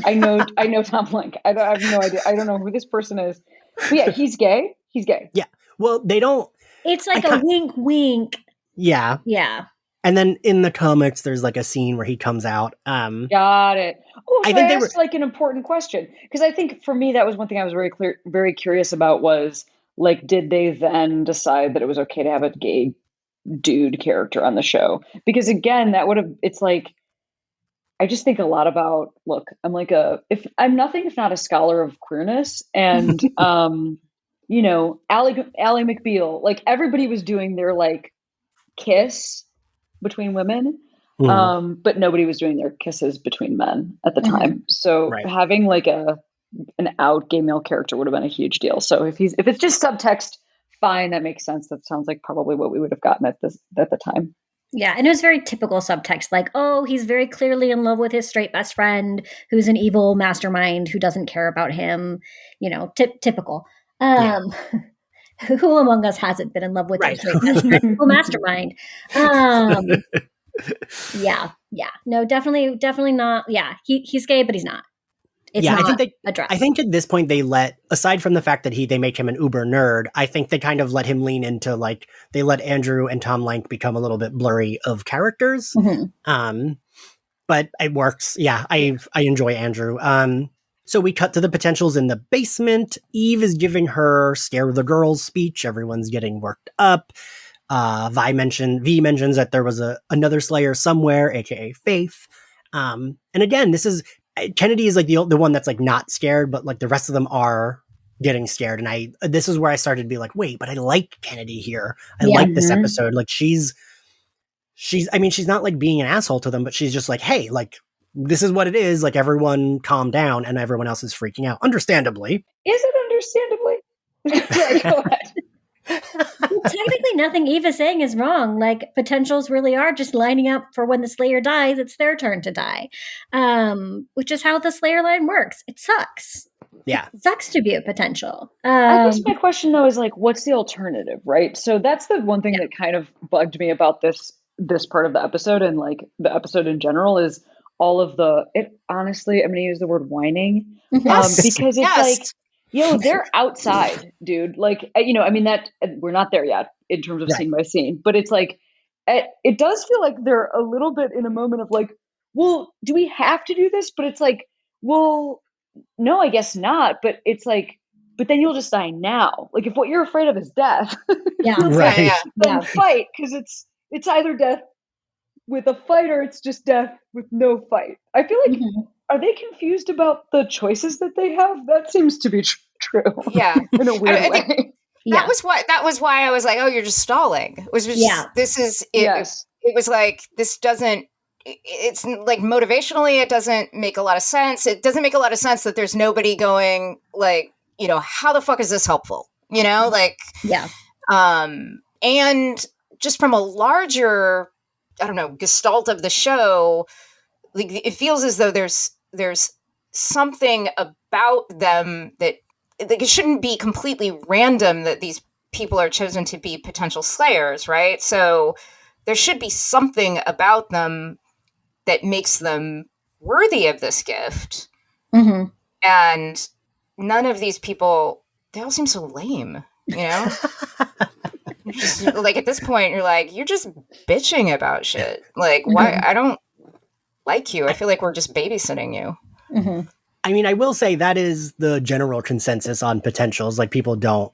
I know Tom Link. I have no idea. I don't know who this person is. But yeah, he's gay. He's gay. Yeah. Well, they don't. It's like a wink, wink. Yeah. Yeah. And then in the comics, there's like a scene where he comes out. Got it. Oh, so I think asked like an important question because I think for me that was one thing I was very curious about was like, did they then decide that it was okay to have a gay dude character on the show? Because again, that would have. It's like I just think a lot about. Look, I'm like if I'm nothing if not a scholar of queerness, and you know, Ally McBeal, like everybody was doing their like kiss between women, but nobody was doing their kisses between men at the time. So having like an out gay male character would have been a huge deal. So if it's just subtext, fine, that makes sense. That sounds like probably what we would have gotten at the time. Yeah, and it was very typical subtext, like, oh, he's very clearly in love with his straight best friend, who's an evil mastermind who doesn't care about him. You know, typical. Who among us hasn't been in love with their straight best friend? Mastermind. Yeah. No, definitely not. Yeah, he's gay, but he's not. It's not addressed. I think at this point they let, aside from the fact that they make him an uber nerd, I think they kind of let him lean into like, they let Andrew and Tom Lank become a little bit blurry of characters. But it works. Yeah, I enjoy Andrew. So we cut to the potentials in the basement. Eve is giving her scare the girls speech. Everyone's getting worked up. V mentions that there was another Slayer somewhere, aka Faith. And again, this is Kennedy is like the one that's like not scared, but like the rest of them are getting scared. And this is where I started to be like, wait, but I like Kennedy here. I like this episode. Like she's not like being an asshole to them, but she's just like, hey, like this is what it is. Like everyone calm down, and everyone else is freaking out. Understandably. Is it understandably? Go ahead. Technically, nothing Eve is saying is wrong. Like potentials really are just lining up for when the Slayer dies, it's their turn to die, which is how the Slayer line works. It sucks. Yeah, it sucks to be a potential. I guess my question though is like, what's the alternative, right? So that's the one thing that kind of bugged me about this part of the episode and like the episode in general is all of honestly, I'm going to use the word whining because it's like, yo, they're outside, dude. Like, you know, I mean that we're not there yet in terms of scene by scene, but it's like, it does feel like they're a little bit in a moment of like, well, do we have to do this? But it's like, well, no, I guess not. But it's like, but then you'll just die now. Like if what you're afraid of is death, then fight. Cause it's either death with a fight or it's just death with no fight. I feel like, are they confused about the choices that they have? That seems to be true. Yeah. In a weird way. That was why I was like, oh, you're just stalling. It was just, this is, it was like, this doesn't, it's like motivationally, it doesn't make a lot of sense. It doesn't make a lot of sense that there's nobody going like, you know, how the fuck is this helpful? You know, like, and just from a larger, I don't know, gestalt of the show, like it feels as though there's something about them that like, it shouldn't be completely random that these people are chosen to be potential slayers, right? So there should be something about them that makes them worthy of this gift. And none of these people, they all seem so lame, you know? Just, like, at this point, you're like, you're just bitching about shit. Like, why? I don't like you. I feel like we're just babysitting you. Mm-hmm. I mean, I will say that is the general consensus on potentials. Like, people don't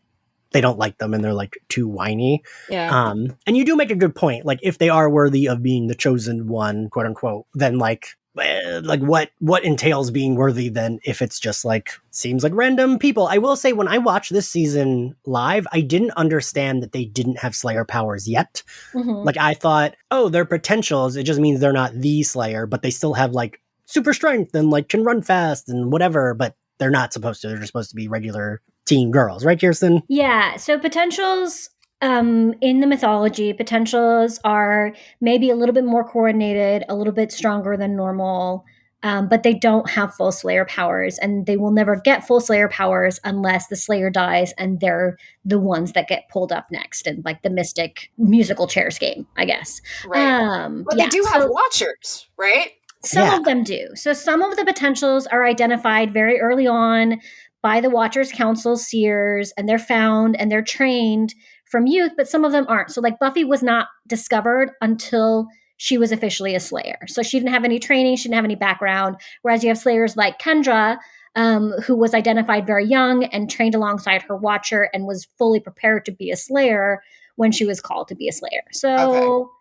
like them, and they're like too whiny. Yeah. And you do make a good point. Like, if they are worthy of being the chosen one, quote unquote, then like what entails being worthy then if it's just like seems like random people. I will say, when I watched this season live, I didn't understand that they didn't have Slayer powers yet. Mm-hmm. Like, I thought, oh, they're potentials. It just means they're not the Slayer, but they still have like super strength and like can run fast and whatever, but they're not supposed to. They're just supposed to be regular teen girls, right, Kiersten? Yeah. So potentials in the mythology, potentials are maybe a little bit more coordinated, a little bit stronger than normal, but they don't have full Slayer powers, and they will never get full Slayer powers unless the Slayer dies, and they're the ones that get pulled up next in like the Mystic musical chairs game, I guess. Right. But they do have watchers, right? Some of them do. So some of the potentials are identified very early on by the Watchers Council seers, and they're found and they're trained from youth, but some of them aren't. So like Buffy was not discovered until she was officially a Slayer. So she didn't have any training, she didn't have any background. Whereas you have Slayers like Kendra, who was identified very young and trained alongside her Watcher and was fully prepared to be a Slayer when she was called to be a Slayer. So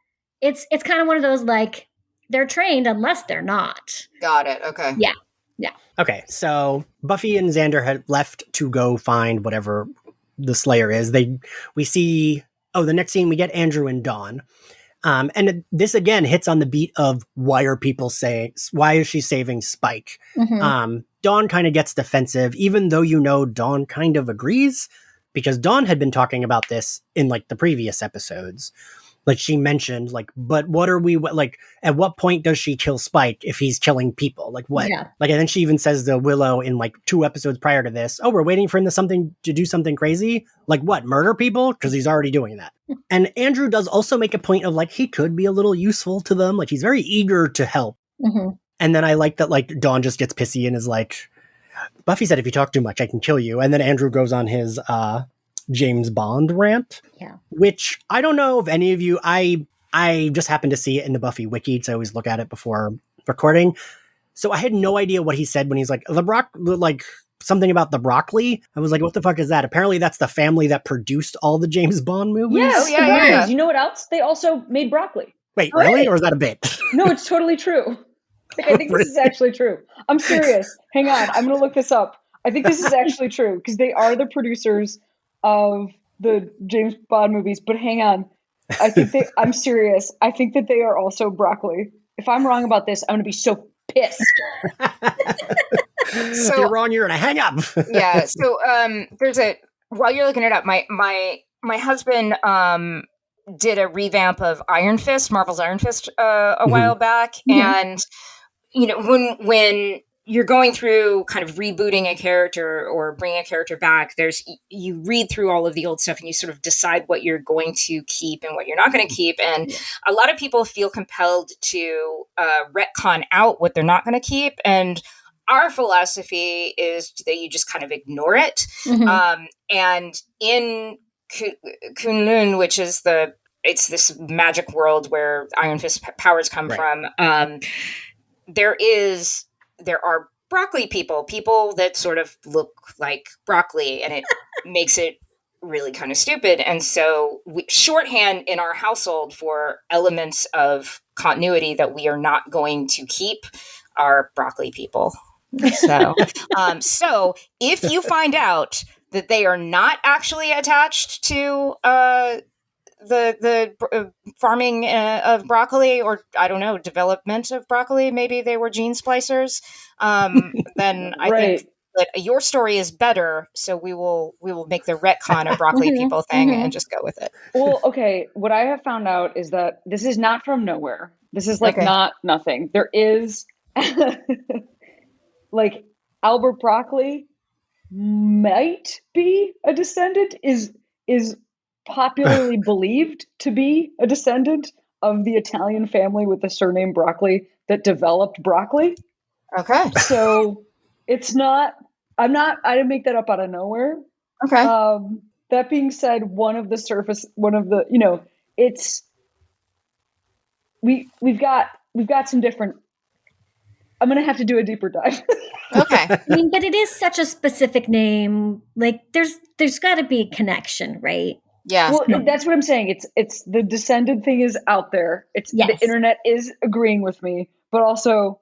it's kind of one of those like, they're trained unless they're not. Got it. Okay. Yeah. Okay, so Buffy and Xander had left to go find whatever the Slayer is. We see, the next scene we get Andrew and Dawn. And this again hits on the beat of why is she saving Spike? Mm-hmm. Dawn kind of gets defensive, even though Dawn kind of agrees, because Dawn had been talking about this in like the previous episodes. Like, she mentioned, like, but what are we, like, at what point does she kill Spike if he's killing people? Like, what? Yeah. Like, and then she even says to Willow in, like, 2 episodes prior to this, we're waiting for him to do something crazy? Like, what, murder people? Because he's already doing that. And Andrew does also make a point of, like, he could be a little useful to them. Like, he's very eager to help. Mm-hmm. And then I like that, like, Dawn just gets pissy and is like, Buffy said if you talk too much, I can kill you. And then Andrew goes on his, James Bond rant, which I don't know if any of you, I just happened to see it in the Buffy wiki, so I always look at it before recording. So I had no idea what he said when he's like, something about the broccoli. I was like, what the fuck is that? Apparently that's the family that produced all the James Bond movies. Yes, yeah. You know what else? They also made broccoli. Wait, really? Or is that a bit? No, it's totally true. I think this is actually true. I'm serious. Hang on, I'm going to look this up. I think this is actually true, because they are the producers of the James Bond movies, but hang on. I'm serious. I think that they are also broccoli. If I'm wrong about this, I'm going to be so pissed. So, if you're wrong, you're going to hang up. Yeah. So while you're looking it up, my husband did a revamp of Iron Fist, Marvel's Iron Fist, a while back. And, when you're going through kind of rebooting a character or bringing a character back, you read through all of the old stuff and you sort of decide what you're going to keep and what you're not going to keep. And a lot of people feel compelled to retcon out what they're not going to keep. And our philosophy is that you just kind of ignore it. Mm-hmm. And in Kunlun, which is it's this magic world where Iron Fist powers come from, there are broccoli people that sort of look like broccoli, and it makes it really kind of stupid. And so shorthand in our household for elements of continuity that we are not going to keep are broccoli people. So, so if you find out that they are not actually attached to the farming of broccoli, or I don't know, development of broccoli, maybe they were gene splicers, then I think that your story is better, so we will make the retcon of broccoli people thing and just go with it. Well, okay, what I have found out is that this is not from nowhere. This is like not nothing. There is like Albert Broccoli might be a descendant, is popularly believed to be a descendant of the Italian family with the surname Broccoli that developed broccoli. Okay. So it's not I didn't make that up out of nowhere. Okay. That being said, we've got some different. I'm gonna have to do a deeper dive. Okay. I mean, but it is such a specific name. Like, there's got to be a connection, right? Yeah. Well, that's what I'm saying. It's the descended thing is out there. The internet is agreeing with me, but also,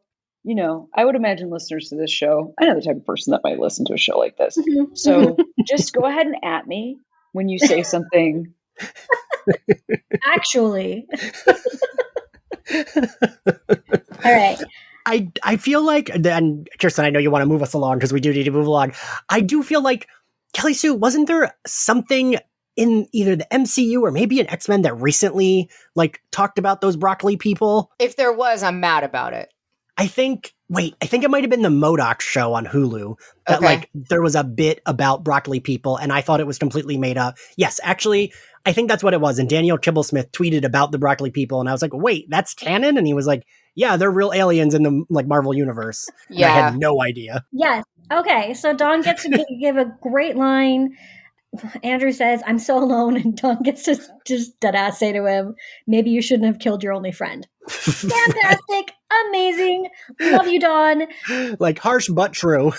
I would imagine listeners to this show. I know the type of person that might listen to a show like this. Mhm. So just go ahead and at me when you say something. Actually. All right. I feel like, and Kiersten, I know you want to move us along because we do need to move along. I do feel like, Kelly Sue, wasn't there something in either the MCU or maybe in X-Men that recently talked about those broccoli people? If there was, I'm mad about it. I think it might have been the MODOK show on Hulu that there was a bit about broccoli people, and I thought it was completely made up. Yes, actually, I think that's what it was. And Daniel Kibblesmith tweeted about the broccoli people, and I was like, wait, that's canon? And he was like, yeah, they're real aliens in the Marvel universe. And I had no idea. Yes. Okay. So Dawn gets to give a great line. Andrew says, "I'm so alone," and Dawn gets to just deadass say to him, "Maybe you shouldn't have killed your only friend." Fantastic. Amazing. Love you, Dawn. Harsh but true.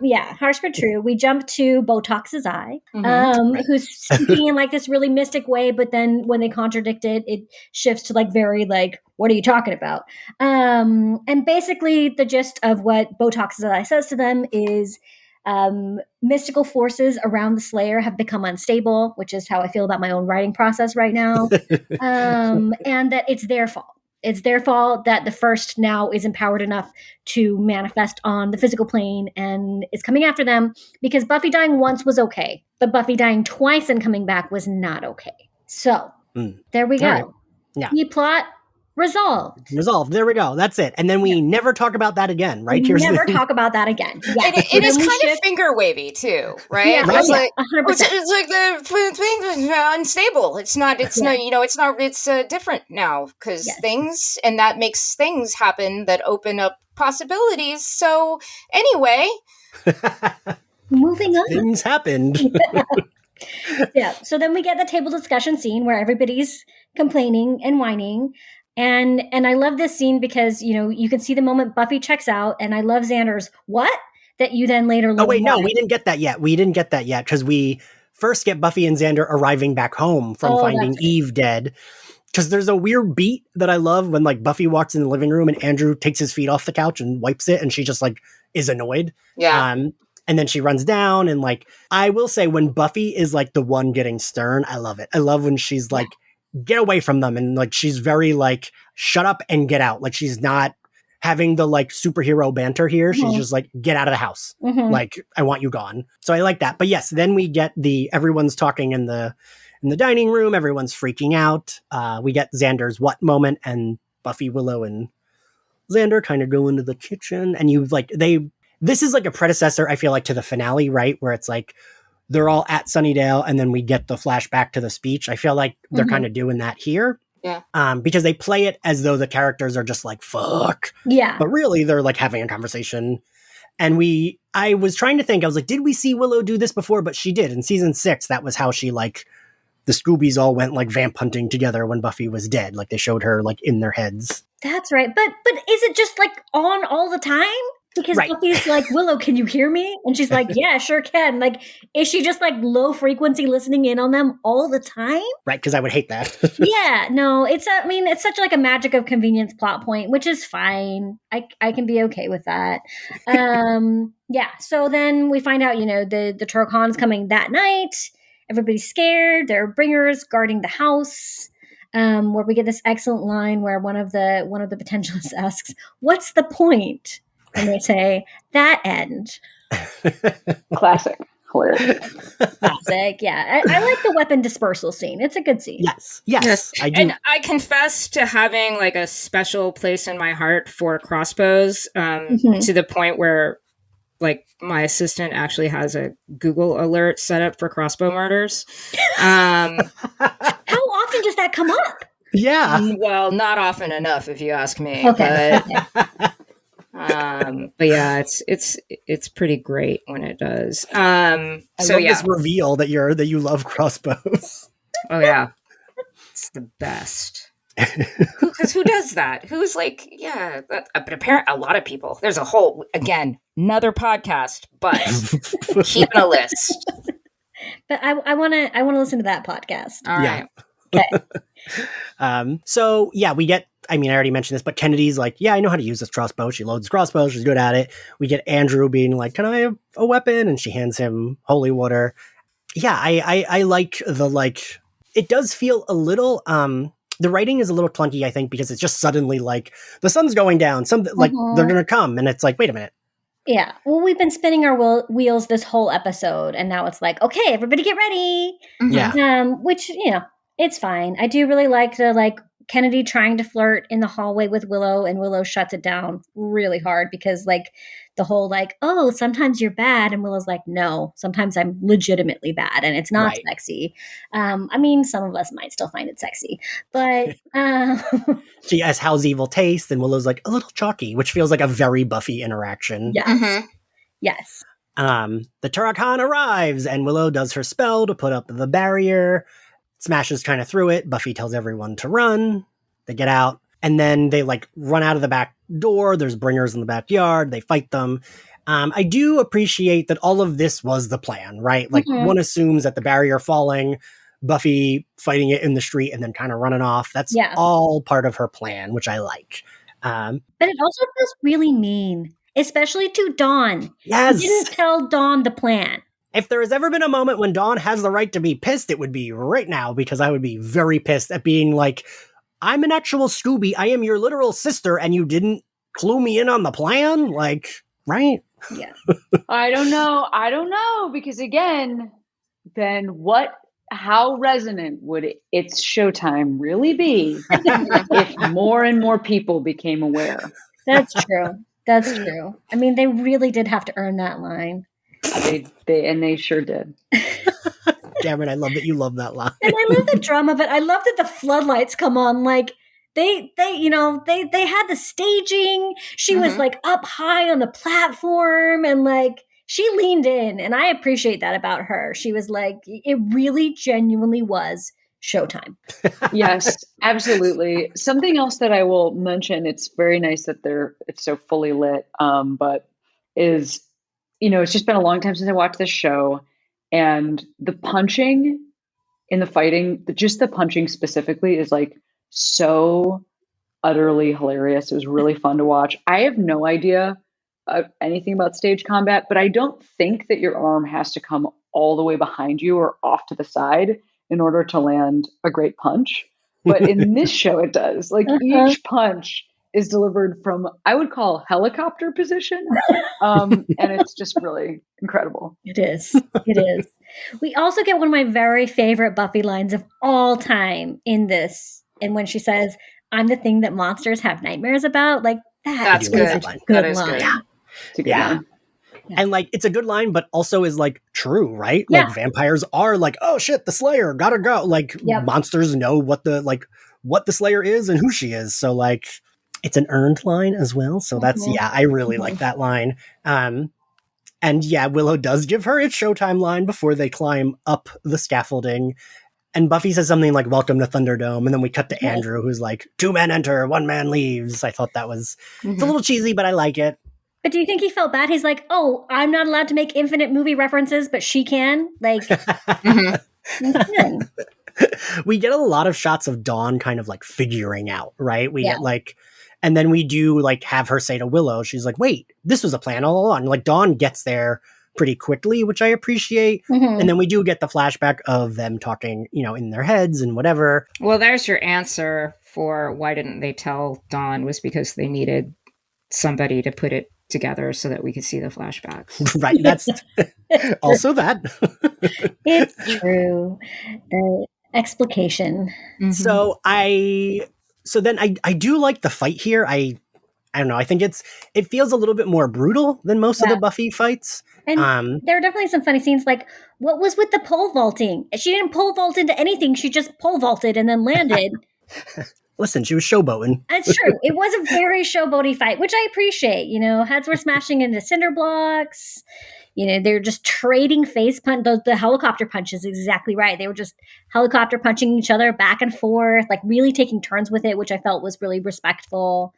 Yeah, harsh but true. We jump to Botox's eye, who's speaking in this really mystic way, but then when they contradict it, it shifts to very what are you talking about? And basically the gist of what Botox's eye says to them is mystical forces around the Slayer have become unstable, which is how I feel about my own writing process right now. And that it's their fault. It's their fault that the first now is empowered enough to manifest on the physical plane and is coming after them, because Buffy dying once was okay, but Buffy dying twice and coming back was not okay. So there we go. Right. Yeah. E-plot resolved. There we go. That's it. And then we never talk about that again, right? We never talk about that again. Yeah. It is kind of finger wavy too, right? Yeah, It's right. 100%. It's like the thing is unstable. It's not, it's different now because things, and that makes things happen that open up possibilities. So anyway. Moving on. Things happened. Yeah. So then we get the table discussion scene where everybody's complaining and whining. And I love this scene because, you can see the moment Buffy checks out, and I love Xander's what? That you then later learn. Oh, wait, no, we didn't get that yet. Because we first get Buffy and Xander arriving back home from finding Eve dead. Because there's a weird beat that I love when Buffy walks in the living room and Andrew takes his feet off the couch and wipes it, and she just is annoyed. Yeah. And then she runs down, and I will say, when Buffy is the one getting stern, I love it. I love when she's get away from them, and she's very shut up and get out. She's not having the superhero banter here. She's just get out of the house. I want you gone. So I like that. But yes, then we get everyone's talking in the dining room. Everyone's freaking out. We get Xander's what moment, and Buffy, Willow, and Xander kind of go into the kitchen, and this is a predecessor, I feel to the finale, right? Where it's they're all at Sunnydale, and then we get the flashback to the speech. I feel they're kind of doing that here. Yeah. Because they play it as though the characters are just fuck. Yeah. But really, they're having a conversation. And I was trying to think, I was did we see Willow do this before? But she did. In season 6, that was how she the Scoobies all went vamp hunting together when Buffy was dead. They showed her in their heads. That's right. But is it just on all the time? Because Buffy's Willow, can you hear me? And she's yeah, sure can. Is she just low frequency listening in on them all the time? Right, because I would hate that. Yeah, no, it's such a magic of convenience plot point, which is fine. I can be okay with that. Yeah, so then we find out, the Turok-Han's coming that night. Everybody's scared. There are bringers guarding the house. Where we get this excellent line where one of the potentialists asks, "What's the point?" And they say, "That end." Classic. Hilarious. Classic. Yeah. I like the weapon dispersal scene. It's a good scene. Yes. I do. And I confess to having a special place in my heart for crossbows, to the point where my assistant actually has a Google alert set up for crossbow murders. How often does that come up? Yeah. Well, not often enough, if you ask me. Okay. But But yeah, it's pretty great when it does. I love this reveal that you love crossbows. Oh yeah, it's the best. Because who does that? Who's like, yeah, but apparently a lot of people. There's a whole, again, another podcast, but keeping a list. But I want to listen to that podcast. All right. Okay. So yeah, we get, I mean, I already mentioned this, but Kennedy's like, yeah, I know how to use this crossbow. She loads crossbow. She's good at it. We get Andrew being like, can I have a weapon? And she hands him holy water. Yeah, I like the, like, it does feel a little, the writing is a little clunky, I think, because it's just suddenly like the sun's going down. Something like they're going to come. And it's like, wait a minute. Yeah. Well, we've been spinning our wheels this whole episode. And now it's like, okay, everybody get ready. Yeah. Which, it's fine. I do really like the, Kennedy trying to flirt in the hallway with Willow, and Willow shuts it down really hard because, the whole, oh, sometimes you're bad. And Willow's like, no, sometimes I'm legitimately bad. And it's not sexy. I mean, some of us might still find it sexy. But she asks, how's evil taste? And Willow's like, a little chalky, which feels like a very Buffy interaction. Yes. Yes. The Turok-Han arrives, and Willow does her spell to put up the barrier. Smashes kind of through it. Buffy tells everyone to run. They get out. And then they run out of the back door. There's bringers in the backyard. They fight them. I do appreciate that all of this was the plan, right? One assumes that the barrier falling, Buffy fighting it in the street and then kind of running off. That's all part of her plan, which I like. But it also feels really mean, especially to Dawn. Yes. You didn't tell Dawn the plan. If there has ever been a moment when Dawn has the right to be pissed, it would be right now, because I would be very pissed at being like, I'm an actual Scooby. I am your literal sister, and you didn't clue me in on the plan? Right? Yeah. I don't know, because again, then how resonant would It's Showtime really be if more and more people became aware? That's true. I mean, they really did have to earn that line. They sure did. Cameron, I love that you love that line. And I love the drama, but I love that the floodlights come on. They had the staging. She was up high on the platform, and she leaned in, and I appreciate that about her. She was it really genuinely was Showtime. Yes, absolutely. Something else that I will mention, it's very nice that it's so fully lit, but is, it's just been a long time since I watched this show, and the punching in the fighting, just the punching specifically is so utterly hilarious. It was really fun to watch. I have no idea anything about stage combat, but I don't think that your arm has to come all the way behind you or off to the side in order to land a great punch. But in this show, it does. Each punch is delivered from, I would call, helicopter position. And it's just really incredible. It is. It is. We also get one of my very favorite Buffy lines of all time in this. And when she says, I'm the thing that monsters have nightmares about, that's good. Good is line. good. Yeah. It's a good line. Yeah. And it's a good line, but also is true, right? Yeah. Vampires are oh shit, the Slayer, gotta go. Monsters know what the Slayer is and who she is. So it's an earned line as well. So that's, I really like that line. And yeah, Willow does give her It's Showtime line before they climb up the scaffolding. And Buffy says something like, welcome to Thunderdome. And then we cut to Andrew, who's like, 2 men enter, 1 man leaves. I thought that was, it's a little cheesy, but I like it. But do you think he felt bad? He's like, oh, I'm not allowed to make infinite movie references, but she can? We get a lot of shots of Dawn kind of figuring out, right? We get and then we do have her say to Willow, she's like, wait, this was a plan all along. Dawn gets there pretty quickly, which I appreciate. And then we do get the flashback of them talking, in their heads and whatever. Well, there's your answer for why didn't they tell Dawn, was because they needed somebody to put it together so that we could see the flashbacks. Right. That's also that. It's true. Explication. So then I do like the fight here. I don't know. I think it feels a little bit more brutal than most of the Buffy fights. And there are definitely some funny scenes. What was with the pole vaulting? She didn't pole vault into anything. She just pole vaulted and then landed. Listen, she was showboating. That's true. It was a very showboaty fight, which I appreciate. Heads were smashing into cinder blocks. They're just trading face punch. The helicopter punch is exactly right. They were just helicopter punching each other back and forth, like really taking turns with it, which I felt was really respectful.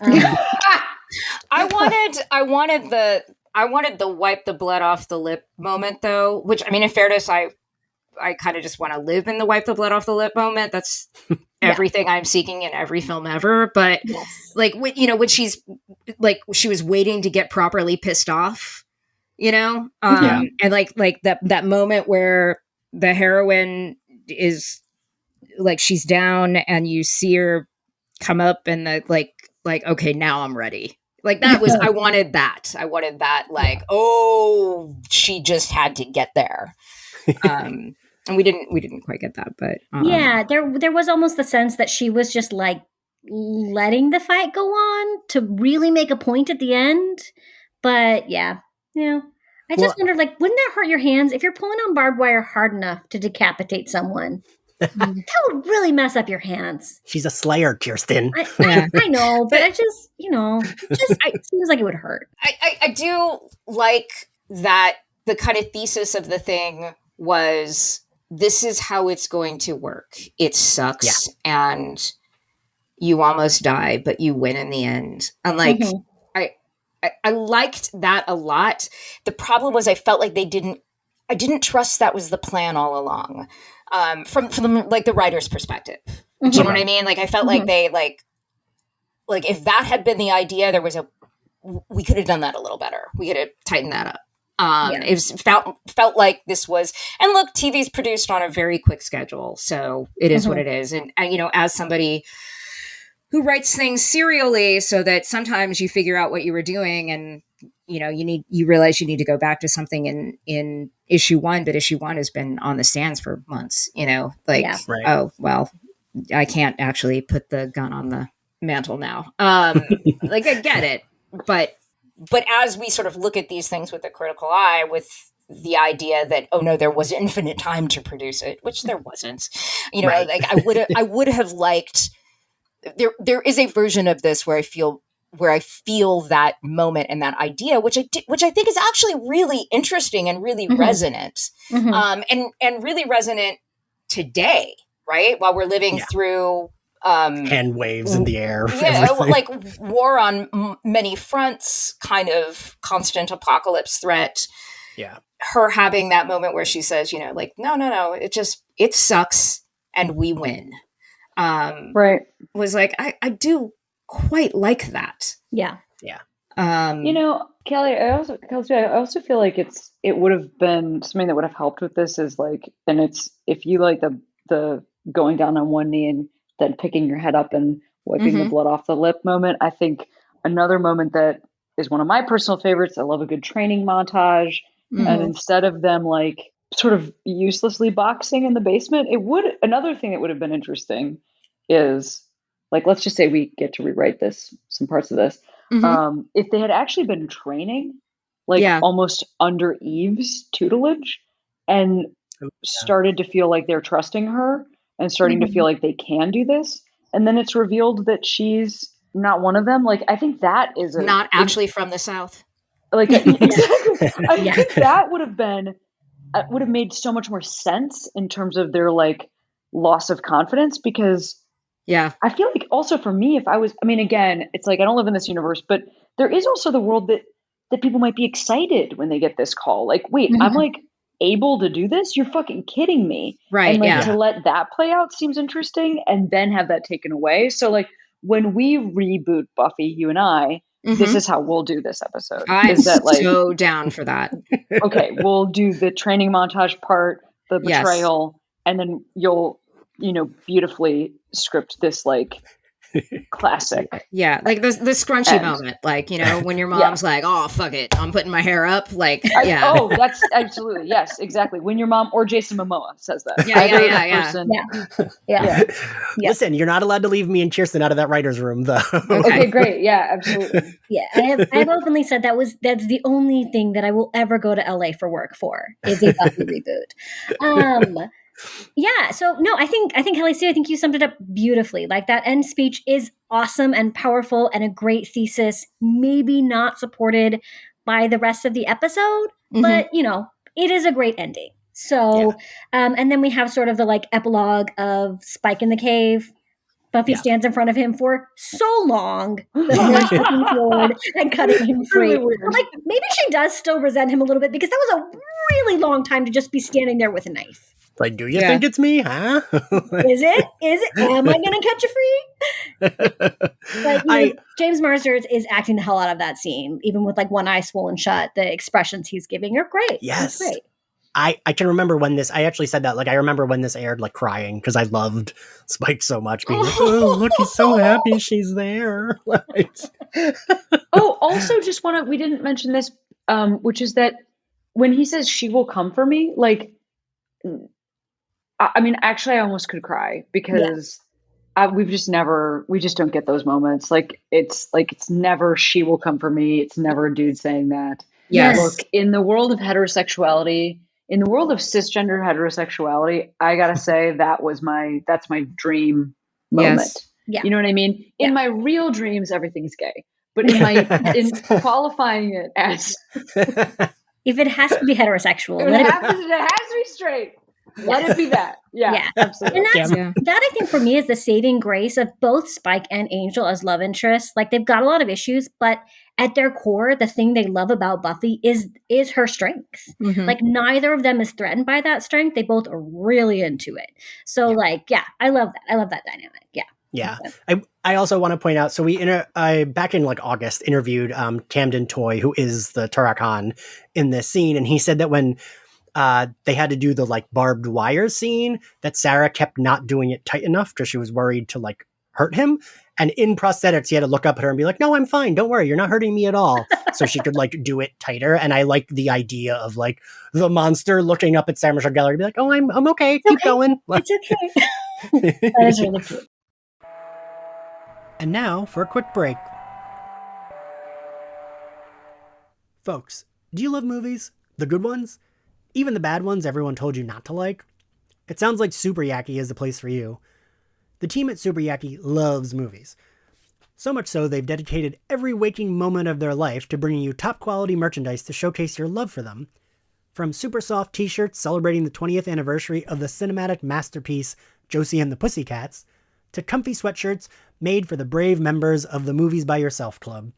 I wanted the wipe the blood off the lip moment, though, which, I mean, in fairness, I kind of just want to live in the wipe the blood off the lip moment. That's everything I'm seeking in every film ever. But like, when she's like, she was waiting to get properly pissed off, and like that moment where the heroine is like, she's down and you see her come up and like, okay, now I'm ready. Like that was, I wanted that. Like, oh, she just had to get there. And we didn't quite get that, but there was almost the sense that she was just like letting the fight go on to really make a point at the end. But I just wondered, like, wouldn't that hurt your hands if you're pulling on barbed wire hard enough to decapitate someone? That would really mess up your hands. She's a slayer, Kiersten. I know, but it seems like it would hurt. I do like that the kind of thesis of the thing was, this is how it's going to work. It sucks and you almost die, but you win in the end. And like, I liked that a lot. The problem was I felt like I didn't trust that was the plan all along. From like the writer's perspective. Do you know what I mean? Like, I felt like they like if that had been the idea, we could have done that a little better. We could have tightened that up. It felt like this was, and look, TV's produced on a very quick schedule, so it is what it is. And as somebody who writes things serially, so that sometimes you figure out what you were doing, and you realize you need to go back to something in issue 1, but issue 1 has been on the stands for months. Oh well, I can't actually put the gun on the mantle now. Like, I get it, but as we sort of look at these things with a critical eye, with the idea that, oh no, there was infinite time to produce it, which there wasn't. Like I would have liked. There is a version of this where I feel that moment and that idea, which I think is actually really interesting and really resonant, and really resonant today, right? While we're living through hand waves in the air, like war on many fronts, kind of constant apocalypse threat. Yeah, her having that moment where she says, like, no, it sucks and we win. Was like, I do quite like that. Yeah. Kelly, I also feel like it would have been something that would have helped with this is like, and it's, if you like the going down on one knee and then picking your head up and wiping the blood off the lip moment. I think another moment that is one of my personal favorites. I love a good training montage. And instead of them like sort of uselessly boxing in the basement, another thing that would have been interesting is, like, let's just say we get to rewrite some parts of this. If they had actually been training, like almost under Eve's tutelage, and started to feel like they're trusting her and starting to feel like they can do this. And then it's revealed that she's not one of them. Like, I think that is not actually from the South. Like, exactly. I think that would have made so much more sense in terms of their like loss of confidence, because I feel like also for me, again, it's like, I don't live in this universe, but there is also the world that people might be excited when they get this call. Like, wait, I'm like able to do this? You're fucking kidding me. Right. And like to let that play out seems interesting, and then have that taken away. So like when we reboot Buffy, you and I, this is how we'll do this episode. I'm so down for that. Okay, we'll do the training montage part, the betrayal, and then you'll, beautifully script this like classic. Yeah, like the scrunchy moment, like, when your mom's like, "Oh, fuck it, I'm putting my hair up." Like, that's absolutely, yes, exactly. When your mom or Jason Momoa says that. Yeah. Listen, you're not allowed to leave me and Kiersten out of that writer's room, though. Okay, great. Yeah, absolutely. Yeah, I've openly said that's the only thing that I will ever go to LA for work for, is a Buffy reboot. Yeah. So no, I think Kelly Sue, I think you summed it up beautifully. Like that end speech is awesome and powerful and a great thesis, maybe not supported by the rest of the episode, but it is a great ending. So, and then we have sort of the like epilogue of Spike in the cave. Buffy stands in front of him for so long before stepping forward and cutting him free. Really weird. Like maybe she does still resent him a little bit because that was a really long time to just be standing there with a knife. Like, do you think it's me, huh? Is it? Am I going to catch you free? James Marsden is acting the hell out of that scene, even with like one eye swollen shut. The expressions he's giving are great. Yes. Great. I can remember when this, I actually said that, like, I remember when this aired, like, crying, because I loved Spike so much, being like, oh, look, he's so happy she's there. Also just we didn't mention this, which is that when he says she will come for me, like, I mean, actually, I almost could cry because we just don't get those moments. Like, it's never she will come for me. It's never a dude saying that. Yes. Look, in the world of heterosexuality, in the world of cisgender heterosexuality, I gotta say that's my dream moment. Yes. Yeah. You know what I mean? In my real dreams, everything's gay. But in qualifying it as if it has to be heterosexual, it has to be straight. Let it be that. Yeah, absolutely. And that I think for me is the saving grace of both Spike and Angel as love interests. Like they've got a lot of issues, but at their core, the thing they love about Buffy is her strength. Mm-hmm. Like neither of them is threatened by that strength. They both are really into it. So I love that. I love that dynamic. Yeah. Yeah. I also want to point out, so I back in like August interviewed Camden Toy, who is the Turok Han in this scene, and he said that when they had to do the like barbed wire scene, that Sarah kept not doing it tight enough because she was worried to like hurt him. And in prosthetics, he had to look up at her and be like, no, I'm fine. Don't worry. You're not hurting me at all. So she could like do it tighter. And I like the idea of like the monster looking up at Sarah Michelle Gellar and be like, oh, I'm okay. Keep going. It's okay. That is really cute. And now for a quick break. Folks, do you love movies? The good ones? Even the bad ones everyone told you not to like? It sounds like Super Yaki is the place for you. The team at Super Yaki loves movies. So much so they've dedicated every waking moment of their life to bringing you top quality merchandise to showcase your love for them. From super soft t-shirts celebrating the 20th anniversary of the cinematic masterpiece Josie and the Pussycats, to comfy sweatshirts made for the brave members of the Movies by Yourself Club.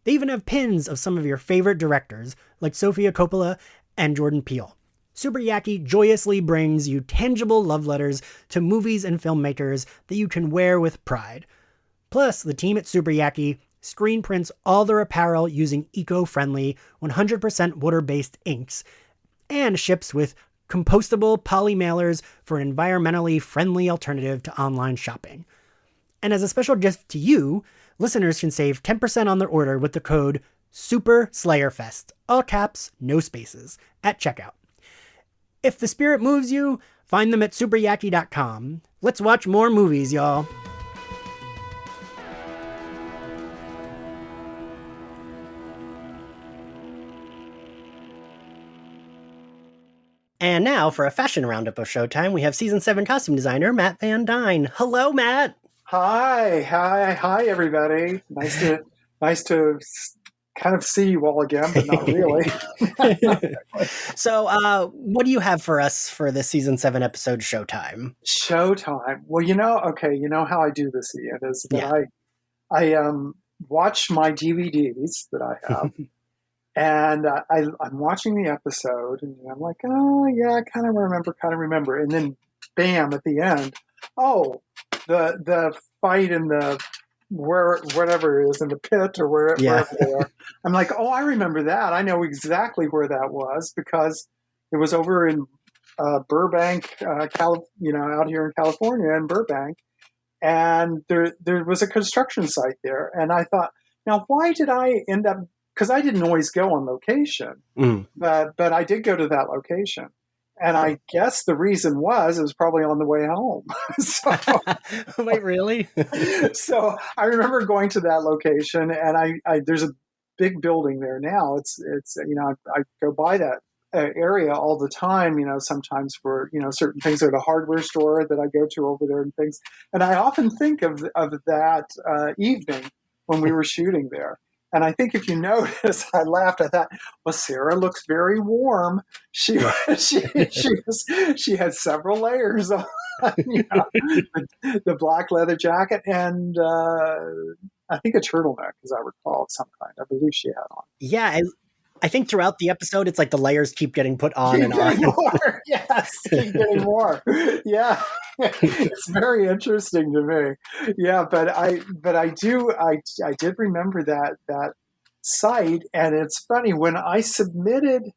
They even have pins of some of your favorite directors, like Sofia Coppola and Jordan Peele. Super Yaki joyously brings you tangible love letters to movies and filmmakers that you can wear with pride. Plus, the team at Super Yaki screen prints all their apparel using eco-friendly, 100% water-based inks, and ships with compostable poly mailers for an environmentally friendly alternative to online shopping. And as a special gift to you, listeners can save 10% on their order with the code SUPERSlayerFest, all caps, no spaces, at checkout. If the spirit moves you, find them at superyaki.com. Let's watch more movies, y'all. And now, for a fashion roundup of Showtime, we have Season 7 costume designer Matt Van Dyne. Hello, Matt! Hi, everybody. Nice to kind of see you all again, but not really. So, what do you have for us for this Season 7 episode, Showtime? Showtime. Well, you know how I do this, Ian, is that I watch my DVDs that I have, and I'm watching the episode, and I'm like, oh, yeah, I kind of remember. And then, bam, at the end, oh, the fight in the whatever it is, in the pit or wherever they are. I'm like, oh, I remember that. I know exactly where that was because it was over in Burbank, out here in California in Burbank. And there was a construction site there. And I thought, now, why did I end up, because I didn't always go on location, but I did go to that location. And I guess the reason was it was probably on the way home. Wait, really? So I remember going to that location, and I there's a big building there now. It's I go by that area all the time, sometimes for, certain things at a hardware store that I go to over there and things. And I often think of that evening when we were shooting there. And I think if you notice, I laughed. I thought, well, Sarah looks very warm. She had several layers on, the black leather jacket and I think a turtleneck, as I recall, of some kind. I believe she had on. Yeah, I think throughout the episode, it's like the layers keep getting put on and on. More. Yes, keep getting more. Yeah, it's very interesting to me. Yeah, but I did remember that site, and it's funny when I submitted.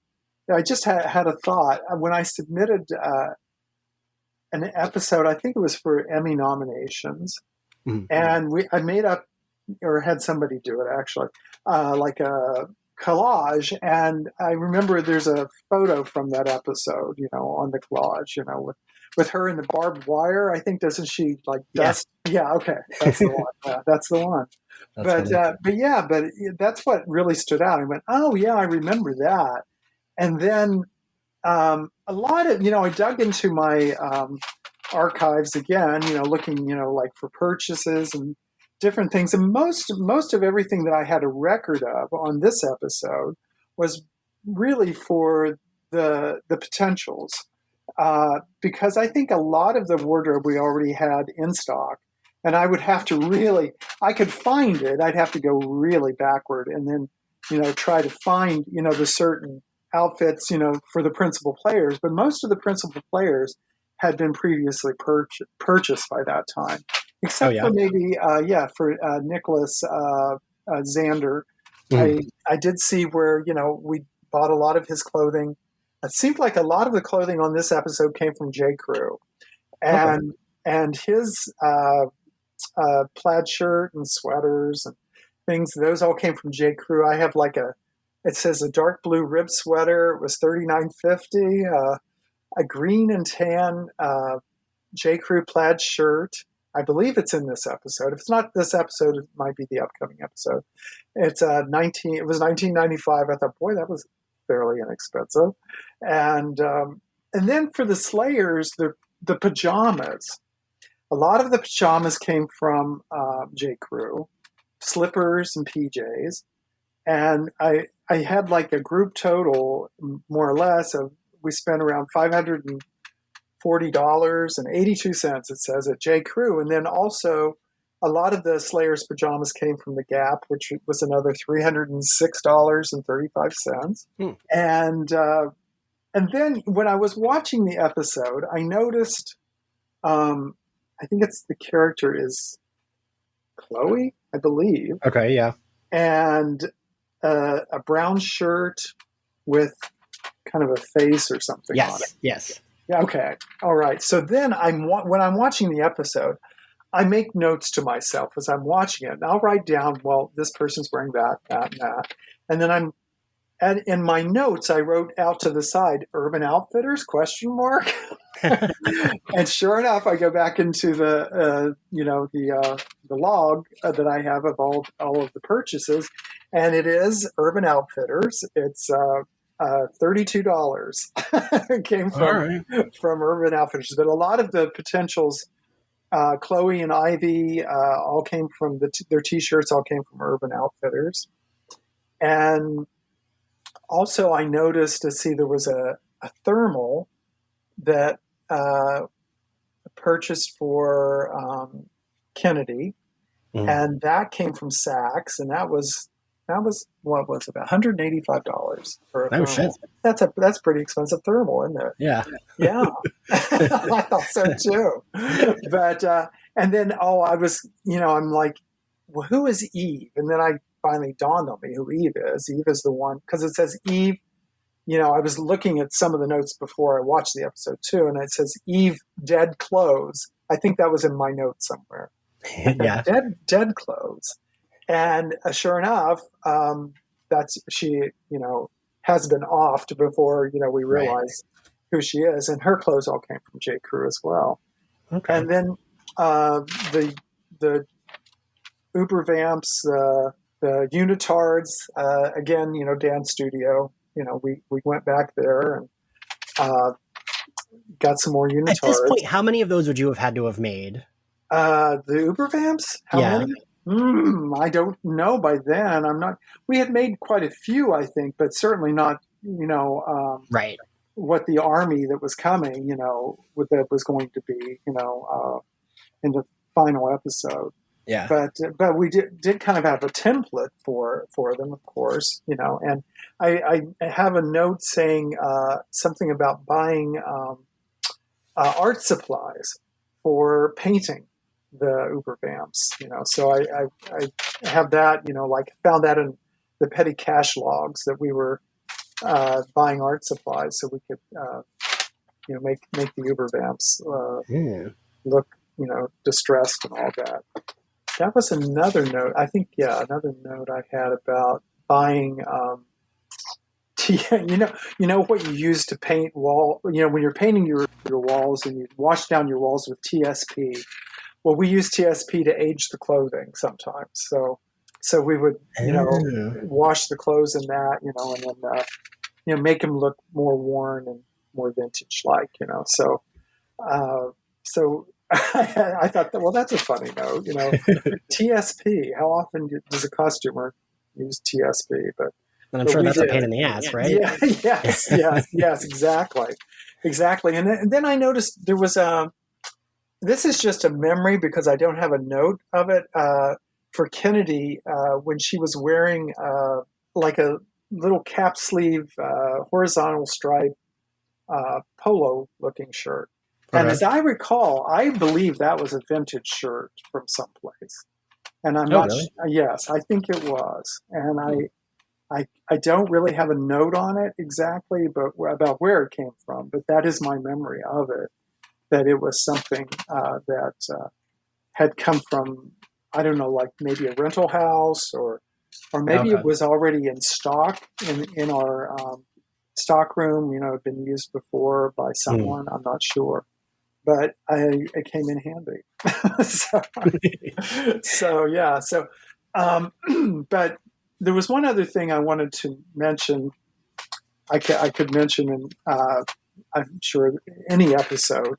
I just had a thought when I submitted an episode. I think it was for Emmy nominations, and I made up or had somebody do it actually, like a collage, and I remember there's a photo from that episode, on the collage, with her in the barbed wire. I think doesn't she like dust? Yeah, okay, that's the one. Yeah, that's the one. But that's what really stood out. I went, oh yeah, I remember that. And then a lot of I dug into my archives again, looking like for purchases and different things, and most of everything that I had a record of on this episode was really for the potentials, because I think a lot of the wardrobe we already had in stock, and I would have to I could find it. I'd have to go really backward and then try to find the certain outfits for the principal players, but most of the principal players had been previously purchased by that time. Except for maybe, for Nicholas Xander. I did see where, we bought a lot of his clothing. It seemed like a lot of the clothing on this episode came from J. Crew. And his plaid shirt and sweaters and things, those all came from J. Crew. I have it says a dark blue rib sweater. It was $39.50. A green and tan J. Crew plaid shirt. I believe it's in this episode. If it's not this episode, it might be the upcoming episode. It's it was $19.95. I thought, boy, that was fairly inexpensive. And then for the Slayers, the pajamas. A lot of the pajamas came from J. Crew, slippers and PJs. And I had like a group total, more or less, of we spent around $540.82, it says, at J. Crew. And then also a lot of the Slayers pajamas came from the Gap, which was another $306.35. And then when I was watching the episode, I noticed, I think the character is Chloe, I believe. Okay, yeah. And a brown shirt with kind of a face or something on it. Yes. Yeah, okay. All right. So then when I'm watching the episode, I make notes to myself as I'm watching it. And I'll write down, well, this person's wearing that, and that. And then in my notes, I wrote out to the side, Urban Outfitters, ? And sure enough, I go back into the log that I have of all of the purchases, and it is Urban Outfitters. It's $32. It came from Urban Outfitters, but a lot of the potentials, Chloe and Ivy, all came from their T-shirts. All came from Urban Outfitters, and also I noticed there was a thermal that purchased for Kennedy, and that came from Saks, and that was what was it, $185 for a thermal. Shit. That's pretty expensive thermal, isn't it? Yeah. I thought so too. But and then I was I'm like, well, who is Eve? And then I finally dawned on me who Eve is. Eve is the one, because it says Eve. I was looking at some of the notes before I watched the episode too, and it says Eve dead clothes. I think that was in my notes somewhere. Yeah. Dead clothes. And sure enough, that's she, has been offed before, we realize who she is. And her clothes all came from J. Crew as well. Okay. And then the Uber Vamps, the Unitards, again, Dan Studio we went back there and got some more unitards. At this point, how many of those would you have had to have made? The Ubervamps? How many? I don't know by then. We had made quite a few, I think, but certainly not, right. what the army that was coming, what that was going to be, in the final episode. Yeah. But we did kind of have a template for them, of course, and I have a note saying something about buying art supplies for painting the Ubervamps, so I have that, found that in the petty cash logs that we were buying art supplies so we could, make the Ubervamps look, distressed and all that. That was another note. I think, another note I had about buying, what you use to paint when you're painting your walls and you wash down your walls with TSP. Well, we use TSP to age the clothing sometimes. So we would, wash the clothes in that, and then, make them look more worn and more vintage-like, So I thought that's a funny note, TSP. How often does a costumer use TSP? And I'm sure that's a pain in the ass, right? Yeah, yes, exactly. And then I noticed there was this is just a memory because I don't have a note of it, for Kennedy when she was wearing like a little cap sleeve, horizontal stripe polo-looking shirt. And as I recall, I believe that was a vintage shirt from someplace. And I'm not really? Yes, I think it was. And I don't really have a note on it exactly, but about where it came from. But that is my memory of it, that it was something that had come from, I don't know, like maybe a rental house or maybe it was already in stock in our stock room, had been used before by someone. I'm not sure. But it came in handy. But there was one other thing I wanted to mention. I could mention in, I'm sure, any episode,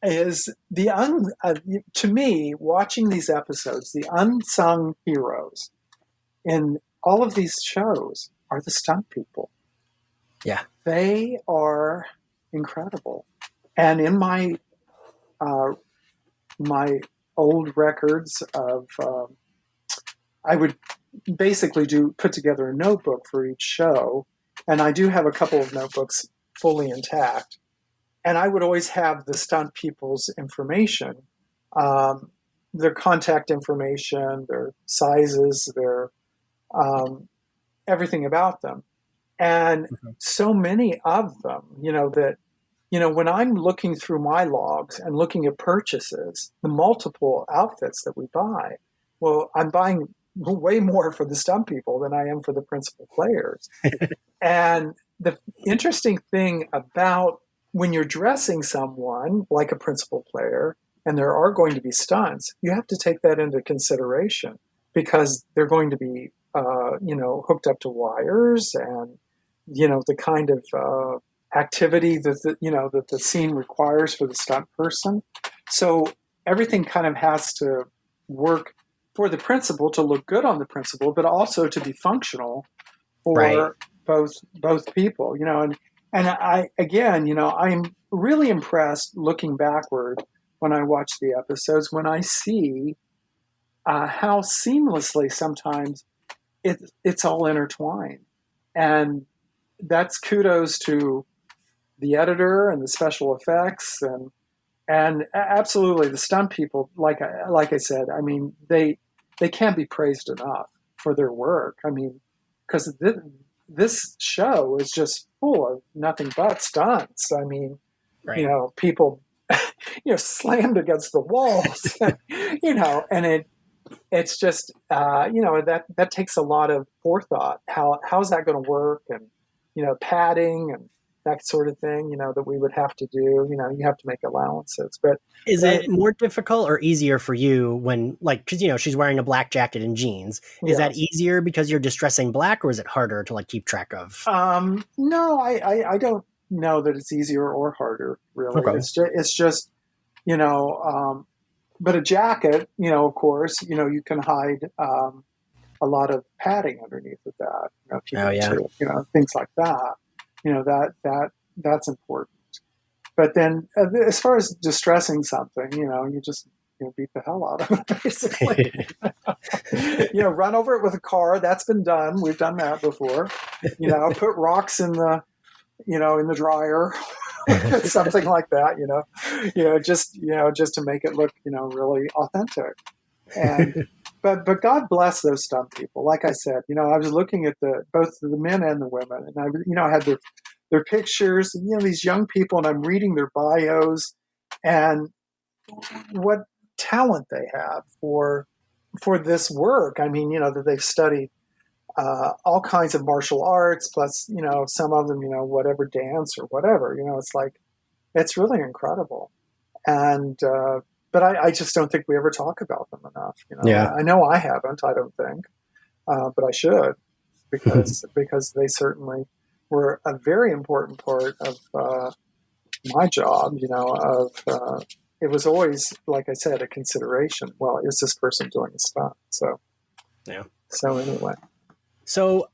is to me, watching these episodes, the unsung heroes in all of these shows are the stunt people. Yeah. They are incredible. And in my old records of, I would basically put together a notebook for each show. And I do have a couple of notebooks fully intact. And I would always have the stunt people's information, their contact information, their sizes, their everything about them. And so many of them, that, when I'm looking through my logs and looking at purchases, the multiple outfits that we buy, well, I'm buying way more for the stunt people than I am for the principal players. And the interesting thing about when you're dressing someone like a principal player, and there are going to be stunts, you have to take that into consideration because they're going to be, hooked up to wires and, the kind of activity that the scene requires for the stunt person. So everything kind of has to work for the principal to look good on the principal, but also to be functional for both people, and I, again, I'm really impressed looking backward when I watch the episodes, when I see how seamlessly sometimes it's all intertwined. And that's kudos to the editor and the special effects and absolutely the stunt people. Like I said, I mean, they can't be praised enough for their work. I mean, because this show is just full of nothing but stunts. I mean, people, slammed against the walls, and it's just, that takes a lot of forethought. How's that going to work? And, padding that sort of thing, that we would have to do. You have to make allowances. But is it more difficult or easier for you when, like, because she's wearing a black jacket and jeans? Is that easier because you're distressing black, or is it harder to like keep track of? No, I don't know that it's easier or harder. Really, okay. It's just but a jacket, of course, you can hide a lot of padding underneath of that. If you to, things like that. That's important. But then, as far as distressing something, you just beat the hell out of it, basically. Run over it with a car. That's been done. We've done that before. Put rocks in the dryer, something like that. Just to make it look, really authentic. And but God bless those stunt people. Like I said, I was looking at both the men and the women, and I had their pictures, and these young people, and I'm reading their bios, and what talent they have for this work. I mean, that they've studied all kinds of martial arts, plus some of them, whatever dance or whatever. It's like it's really incredible, and. But I just don't think we ever talk about them enough. I know I haven't. I don't think, but I should, because they certainly were a very important part of my job. It was always, like I said, a consideration. Well, is this person doing a stunt? So, So anyway. So,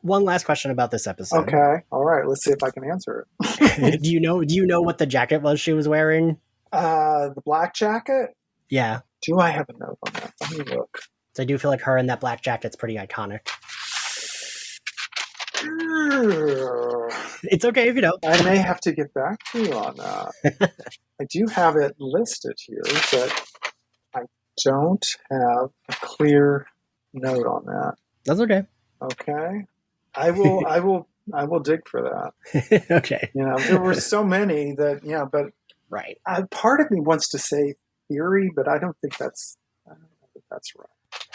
one last question about this episode. Okay. All right. Let's see if I can answer it. Do you know what the jacket was she was wearing? The black jacket? Yeah. Do I have a note on that? Let me look. So I do feel like her in that black jacket's pretty iconic. It's okay if you don't. I may have to get back to you on that. I do have it listed here, but I don't have a clear note on that. That's okay. Okay. I will dig for that. Okay. There were so many that, but right. Part of me wants to say theory, but I don't think that's right.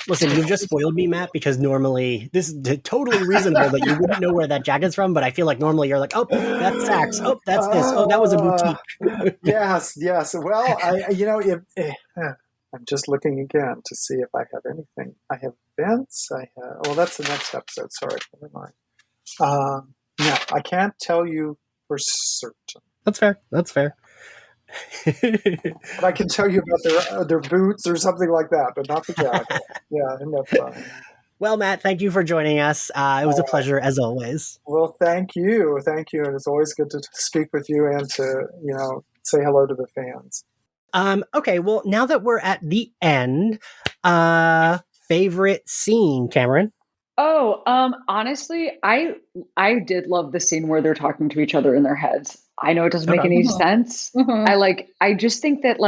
Listen, you've just spoiled me, Matt, because normally this is totally reasonable that you wouldn't know where that jacket's from, but I feel like normally you're like, oh, that's Saks. Oh, that's this. Oh, that was a boutique. Yes. Well, I'm just looking again to see if I have anything. I have events. That's the next episode. Sorry, never mind. No, I can't tell you for certain. That's fair. But I can tell you about their boots or something like that, but not the jacket. Yeah, isn't that fun? Well, Matt, thank you for joining us. It was a pleasure as always. Well, thank you, and it's always good to speak with you and to say hello to the fans. Okay, well, now that we're at the end, favorite scene, Cameron? Oh, honestly, I did love the scene where they're talking to each other in their heads. I know it doesn't make any sense. Mm-hmm. I just think that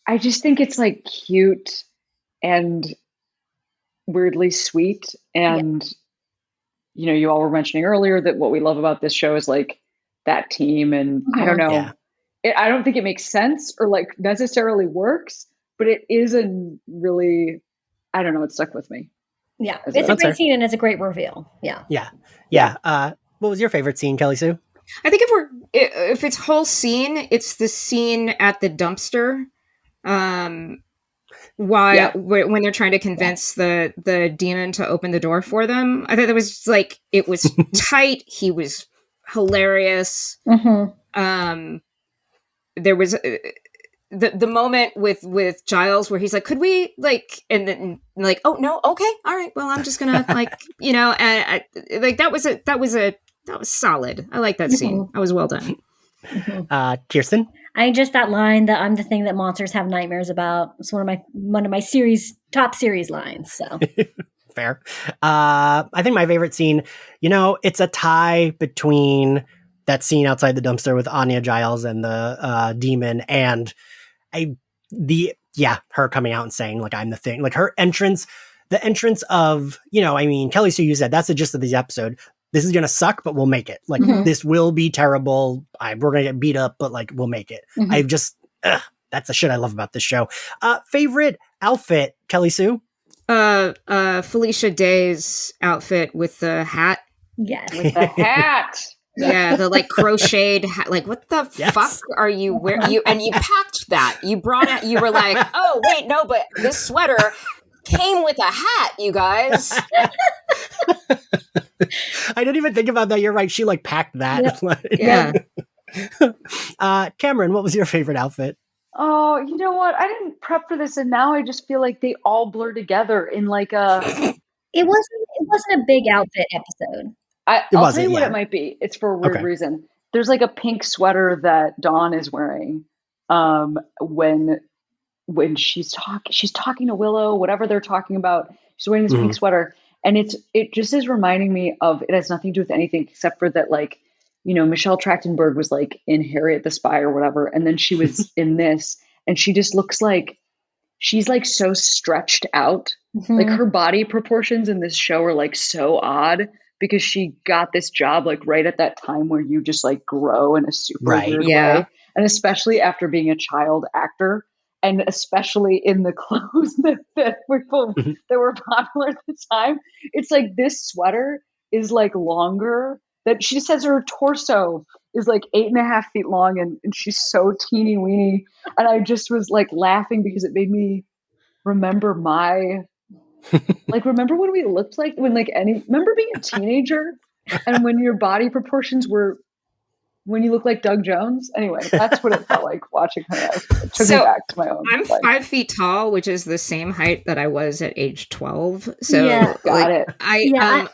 it's cute and weirdly sweet. And, you all were mentioning earlier that what we love about this show is that team. And I don't know, I don't think it makes sense or necessarily works, but it is a really, I don't know, it stuck with me. Yeah, it's a great scene and it's a great reveal. Yeah. What was your favorite scene, Kelly Sue? I think if it's whole scene, it's the scene at the dumpster. When they're trying to convince the demon to open the door for them. I thought that was it was tight. He was hilarious. Mm-hmm. There was the moment with Giles where he's like, could we and then oh no, okay, all right, well, I'm just gonna that was solid. I like that scene. That was well done. Kiersten? That line that I'm the thing that monsters have nightmares about. It's one of my top series lines. So fair. I think my favorite scene, it's a tie between that scene outside the dumpster with Anya, Giles, and the demon, and her coming out and saying I'm the thing. Her entrance, the entrance of Kelly Sue, you said that's the gist of the episode. This is gonna suck, but we'll make it. This will be terrible. We're gonna get beat up, but we'll make it. Mm-hmm. That's the shit I love about this show. Favorite outfit, Kelly Sue? Felicia Day's outfit with the hat. Yes, with the hat. Yeah, the like crocheted like what the fuck are you wearing? You packed that. You brought it. You were like, oh wait, no, but this sweater came with a hat, you guys. I didn't even think about that. You're right. She like packed that. Cameron, what was your favorite outfit? Oh, you know what? I didn't prep for this, and now I just feel like they all blur together in like a. It wasn't a big outfit episode. I'll tell you what it might be. It's for a weird reason. There's like a pink sweater that Dawn is wearing when she's talking to Willow, whatever they're talking about. She's wearing this pink sweater, and it just is reminding me of, it has nothing to do with anything except for that, like, you know, Michelle Trachtenberg was like in Harriet the Spy or whatever, and then she was in this, and she just looks like she's like so stretched out. Like her body proportions in this show are like so odd because she got this job like right at that time where you just like grow in a super weird way. And especially after being a child actor, and especially in the clothes that were popular at the time. It's like this sweater is like longer, that she says her torso is like 8.5 feet long, and she's so teeny weeny. And I just was like laughing because it made me remember remember when we looked like, remember being a teenager and when your body proportions were, when you look like Doug Jones? Anyway, that's what it felt like watching her. It took me back to my own. I'm 5 feet tall, which is the same height that I was at age 12. So got it. I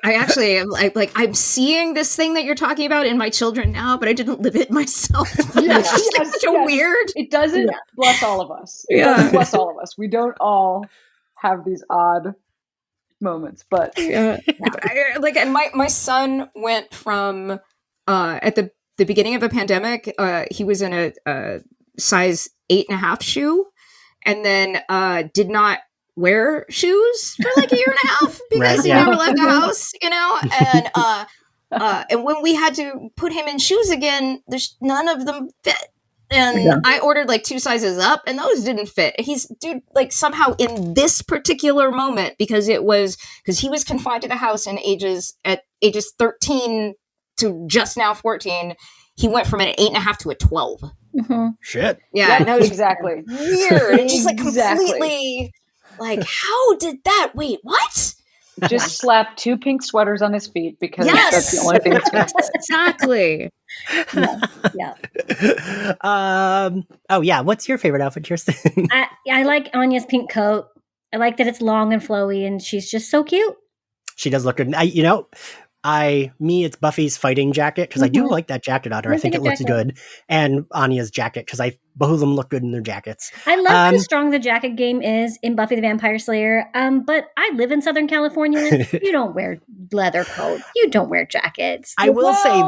actually am like I'm seeing this thing that you're talking about in my children now, but I didn't live it myself. It's so weird. It doesn't bless all of us. It doesn't bless all of us. We don't all have these odd moments, but and my son went from at the beginning of a pandemic, he was in a size 8.5 shoe, and then did not wear shoes for like a year and a half because he never left the house, you know, and when we had to put him in shoes again, there's none of them fit. And I ordered like 2 sizes up, and those didn't fit. He's like somehow in this particular moment, because he was confined to the house at ages 13 to just now 14. He went from an 8.5 to a 12. Shit. Yeah, that was exactly weird. It's just like completely like, how did that? Wait, what? Just slap 2 pink sweaters on his feet because that's the only thing that's going to fit. Exactly. What's your favorite outfit, Kiersten? I like Anya's pink coat. I like that it's long and flowy, and she's just so cute. She does look good. It's Buffy's fighting jacket, because I do like that jacket on her. I think it looks good. And Anya's jacket, because both of them look good in their jackets. I love how strong the jacket game is in Buffy the Vampire Slayer. But I live in Southern California. You don't wear leather coats. You don't wear jackets. I will say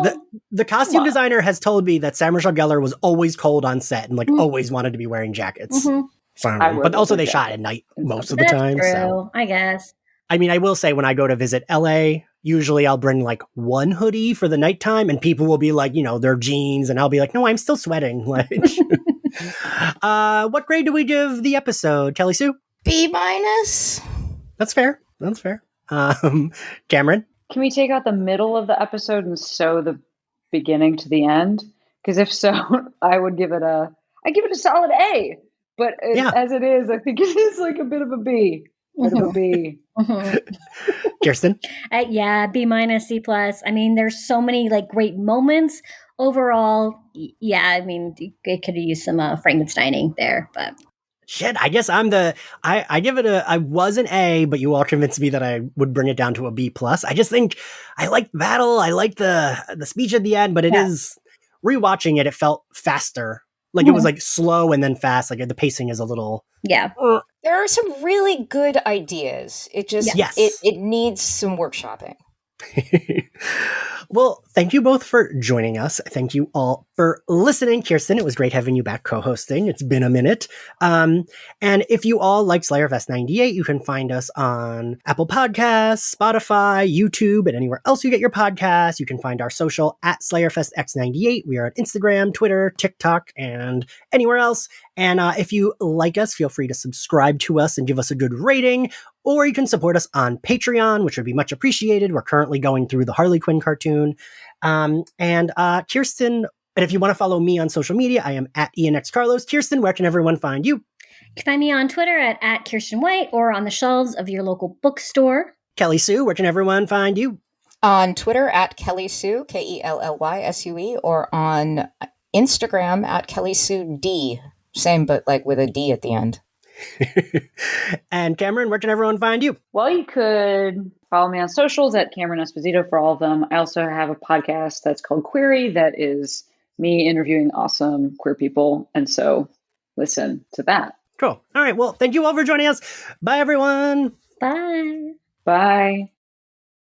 the costume designer has told me that Sarah Michelle Gellar was always cold on set and always wanted to be wearing jackets. But also they shot at night most of the time. True, so. I guess. I mean, I will say when I go to visit LA, usually I'll bring like one hoodie for the nighttime, and people will be like, their jeans, and I'll be like, no, I'm still sweating. Like, what grade do we give the episode, Kelly Sue? B-. That's fair. Cameron? Can we take out the middle of the episode and sew the beginning to the end? Because if so, I give it a solid A. But as it is, I think it is like a bit of a B. B. Kiersten? B-, C+. I mean, there's so many like great moments overall. I mean, it could have used some Frankensteining there, but shit, I guess I give it I was an A, but you all convinced me that I would bring it down to a B+. I just think I like the battle. I like the speech at the end, but it is, rewatching it felt faster. Like it was like slow and then fast. Like the pacing is a little. Yeah. There are some really good ideas. It just, it needs some workshopping. Well, thank you both for joining us. Thank you all for listening. Kiersten, it was great having you back co-hosting. It's been a minute. And if you all like Slayerfest 98, you can find us on Apple Podcasts, Spotify, YouTube, and anywhere else you get your podcasts. You can find our social at SlayerFestX98. We are on Instagram, Twitter, TikTok, and anywhere else. And if you like us, feel free to subscribe to us and give us a good rating. or you can support us on Patreon, which would be much appreciated. We're currently going through the Harley Quinn cartoon. Kiersten, and if you want to follow me on social media, I am at ENXCarlos. Kiersten, where can everyone find you? You can find me on Twitter at Kiersten White or on the shelves of your local bookstore. Kelly Sue, where can everyone find you? On Twitter at Kelly Sue, KELLYSUE, or on Instagram at Kelly Sue D. Same, but like with a D at the end. And Cameron, where can everyone find you? Well, you could follow me on socials at Cameron Esposito for all of them. I also have a podcast that's called Query that is me interviewing awesome queer people. And so listen to that. Cool. All right. Well, thank you all for joining us. Bye, everyone. Bye. Bye.